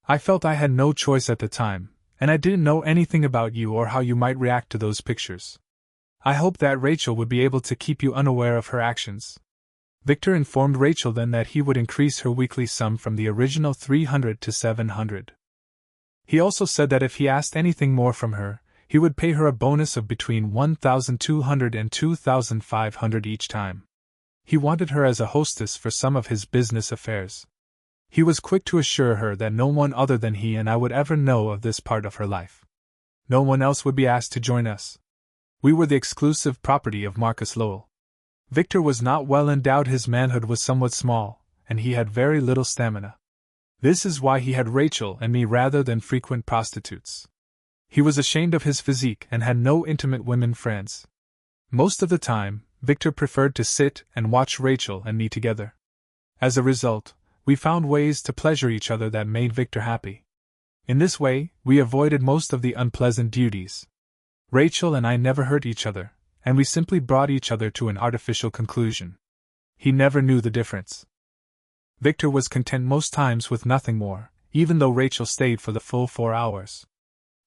I felt I had no choice at the time, and I didn't know anything about you or how you might react to those pictures. I hoped that Rachel would be able to keep you unaware of her actions. Victor informed Rachel then that he would increase her weekly sum from the original 300 to 700. He also said that if he asked anything more from her, he would pay her a bonus of between 1,200 and 2,500 each time. He wanted her as a hostess for some of his business affairs. He was quick to assure her that no one other than he and I would ever know of this part of her life. No one else would be asked to join us. We were the exclusive property of Marcus Lowell. Victor was not well endowed, his manhood was somewhat small, and he had very little stamina. This is why he had Rachel and me rather than frequent prostitutes. He was ashamed of his physique and had no intimate women friends. Most of the time, Victor preferred to sit and watch Rachel and me together. As a result, we found ways to pleasure each other that made Victor happy. In this way, we avoided most of the unpleasant duties. Rachel and I never hurt each other, and we simply brought each other to an artificial conclusion. He never knew the difference. Victor was content most times with nothing more, even though Rachel stayed for the full 4 hours.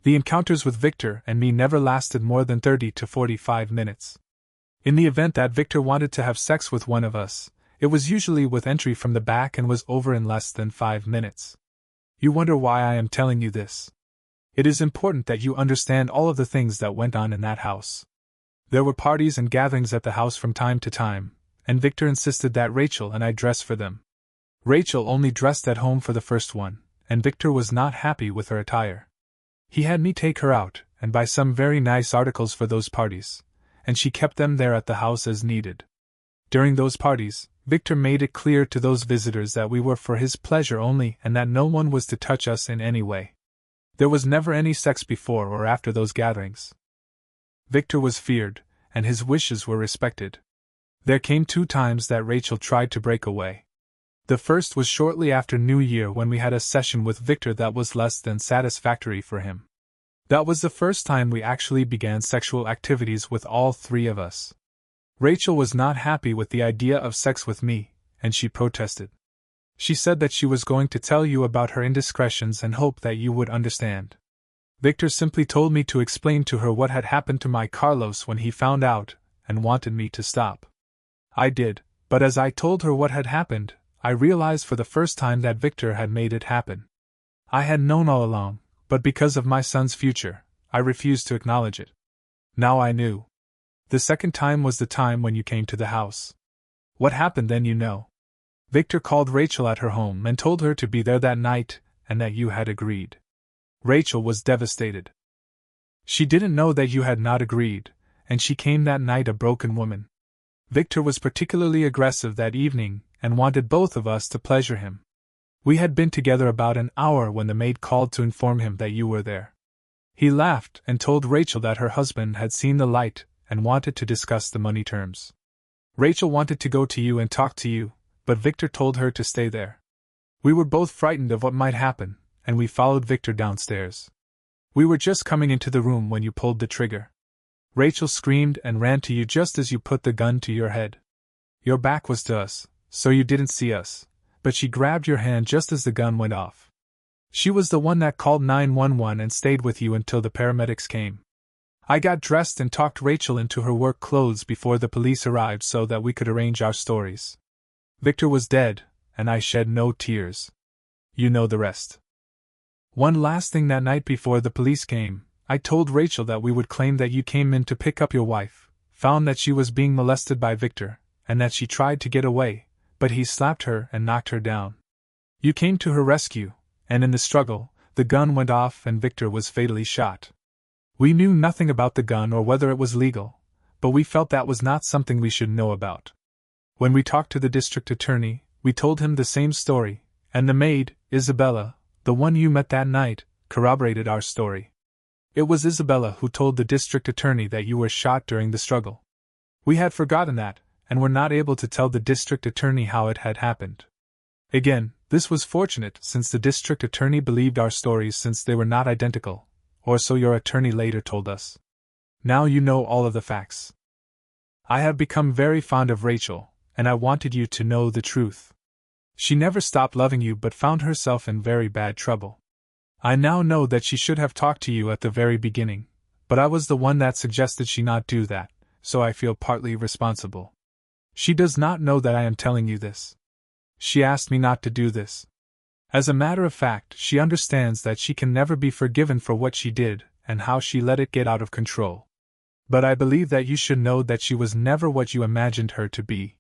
The encounters with Victor and me never lasted more than 30 to 45 minutes. In the event that Victor wanted to have sex with one of us, it was usually with entry from the back and was over in less than 5 minutes. You wonder why I am telling you this. It is important that you understand all of the things that went on in that house. There were parties and gatherings at the house from time to time, and Victor insisted that Rachel and I dress for them. Rachel only dressed at home for the first one, and Victor was not happy with her attire. He had me take her out and buy some very nice articles for those parties, and she kept them there at the house as needed. During those parties, Victor made it clear to those visitors that we were for his pleasure only and that no one was to touch us in any way. There was never any sex before or after those gatherings. Victor was feared, and his wishes were respected. There came 2 times that Rachel tried to break away. The first was shortly after New Year when we had a session with Victor that was less than satisfactory for him. That was the first time we actually began sexual activities with all 3 of us. Rachel was not happy with the idea of sex with me, and she protested. She said that she was going to tell you about her indiscretions and hoped that you would understand. Victor simply told me to explain to her what had happened to my Carlos when he found out, and wanted me to stop. I did, but as I told her what had happened, I realized for the first time that Victor had made it happen. I had known all along, but because of my son's future, I refused to acknowledge it. Now I knew. The second time was the time when you came to the house. What happened then you know. Victor called Rachel at her home and told her to be there that night, and that you had agreed. Rachel was devastated. She didn't know that you had not agreed, and she came that night a broken woman. Victor was particularly aggressive that evening and wanted both of us to pleasure him. We had been together about an hour when the maid called to inform him that you were there. He laughed and told Rachel that her husband had seen the light and wanted to discuss the money terms. Rachel wanted to go to you and talk to you, but Victor told her to stay there. We were both frightened of what might happen, and we followed Victor downstairs. We were just coming into the room when you pulled the trigger. Rachel screamed and ran to you just as you put the gun to your head. Your back was to us, so you didn't see us, but she grabbed your hand just as the gun went off. She was the one that called 911 and stayed with you until the paramedics came. I got dressed and talked Rachel into her work clothes before the police arrived so that we could arrange our stories. Victor was dead, and I shed no tears. You know the rest. One last thing, that night before the police came, I told Rachel that we would claim that you came in to pick up your wife, found that she was being molested by Victor, and that she tried to get away, but he slapped her and knocked her down. You came to her rescue, and in the struggle, the gun went off and Victor was fatally shot. We knew nothing about the gun or whether it was legal, but we felt that was not something we should know about. When we talked to the district attorney, we told him the same story, and the maid, Isabella, the one you met that night, corroborated our story. It was Isabella who told the district attorney that you were shot during the struggle. We had forgotten that, and were not able to tell the district attorney how it had happened. Again, this was fortunate since the district attorney believed our stories since they were not identical, or so your attorney later told us. Now you know all of the facts. I have become very fond of Rachel, and I wanted you to know the truth. She never stopped loving you but found herself in very bad trouble. I now know that she should have talked to you at the very beginning, but I was the one that suggested she not do that, so I feel partly responsible. She does not know that I am telling you this. She asked me not to do this. As a matter of fact, she understands that she can never be forgiven for what she did and how she let it get out of control. But I believe that you should know that she was never what you imagined her to be.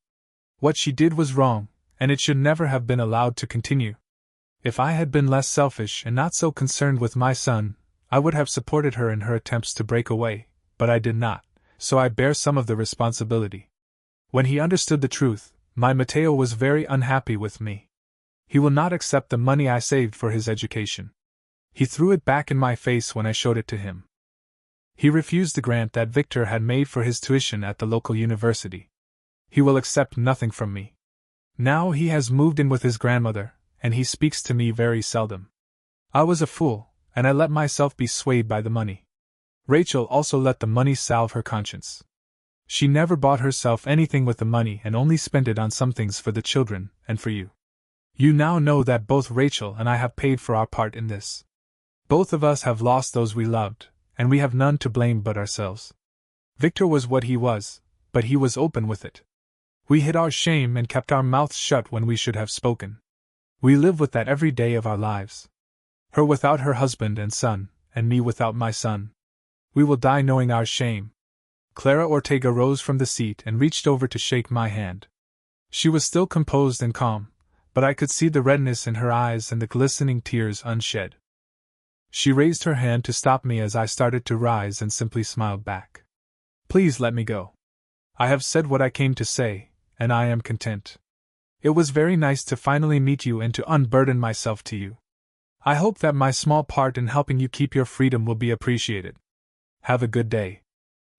What she did was wrong, and it should never have been allowed to continue. If I had been less selfish and not so concerned with my son, I would have supported her in her attempts to break away, but I did not, so I bear some of the responsibility. When he understood the truth, my Mateo was very unhappy with me. He will not accept the money I saved for his education. He threw it back in my face when I showed it to him. He refused the grant that Victor had made for his tuition at the local university. He will accept nothing from me. Now he has moved in with his grandmother, and he speaks to me very seldom. I was a fool, and I let myself be swayed by the money. Rachel also let the money salve her conscience. She never bought herself anything with the money and only spent it on some things for the children and for you. You now know that both Rachel and I have paid for our part in this. Both of us have lost those we loved, and we have none to blame but ourselves. Victor was what he was, but he was open with it. We hid our shame and kept our mouths shut when we should have spoken. We live with that every day of our lives. Her without her husband and son, and me without my son. We will die knowing our shame. Clara Ortega rose from the seat and reached over to shake my hand. She was still composed and calm, but I could see the redness in her eyes and the glistening tears unshed. She raised her hand to stop me as I started to rise and simply smiled back. Please let me go. I have said what I came to say, and I am content. It was very nice to finally meet you and to unburden myself to you. I hope that my small part in helping you keep your freedom will be appreciated. Have a good day.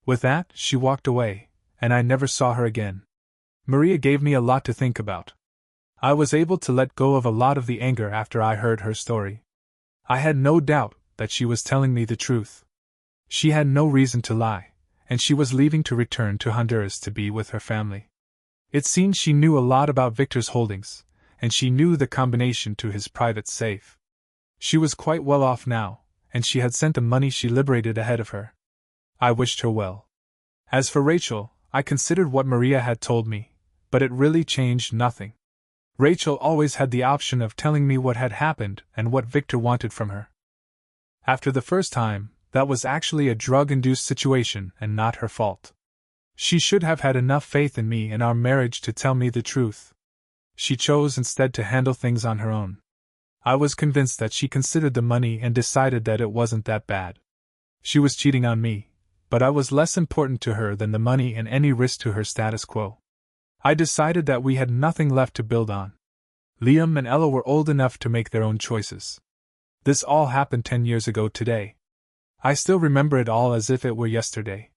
With that, she walked away, and I never saw her again. Maria gave me a lot to think about. I was able to let go of a lot of the anger after I heard her story. I had no doubt that she was telling me the truth. She had no reason to lie, and she was leaving to return to Honduras to be with her family. It seemed she knew a lot about Victor's holdings, and she knew the combination to his private safe. She was quite well off now, and she had sent the money she liberated ahead of her. I wished her well. As for Rachel, I considered what Maria had told me, but it really changed nothing. Rachel always had the option of telling me what had happened and what Victor wanted from her. After the first time, that was actually a drug-induced situation and not her fault. She should have had enough faith in me and our marriage to tell me the truth. She chose instead to handle things on her own. I was convinced that she considered the money and decided that it wasn't that bad. She was cheating on me, but I was less important to her than the money and any risk to her status quo. I decided that we had nothing left to build on. Liam and Ella were old enough to make their own choices. This all happened 10 years ago today. I still remember it all as if it were yesterday.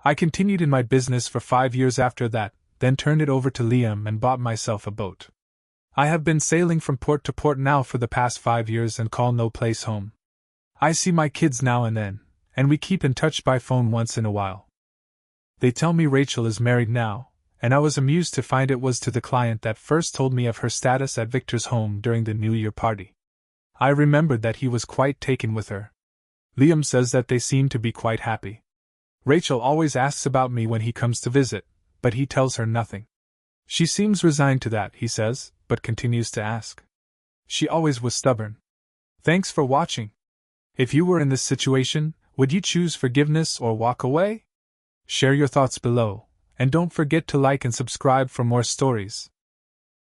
I continued in my business for 5 years after that, then turned it over to Liam and bought myself a boat. I have been sailing from port to port now for the past 5 years and call no place home. I see my kids now and then, and we keep in touch by phone once in a while. They tell me Rachel is married now, and I was amused to find it was to the client that first told me of her status at Victor's home during the New Year party. I remembered that he was quite taken with her. Liam says that they seem to be quite happy. Rachel always asks about me when he comes to visit, but he tells her nothing. She seems resigned to that, he says, but continues to ask. She always was stubborn. Thanks for watching. If you were in this situation, would you choose forgiveness or walk away? Share your thoughts below, and don't forget to like and subscribe for more stories.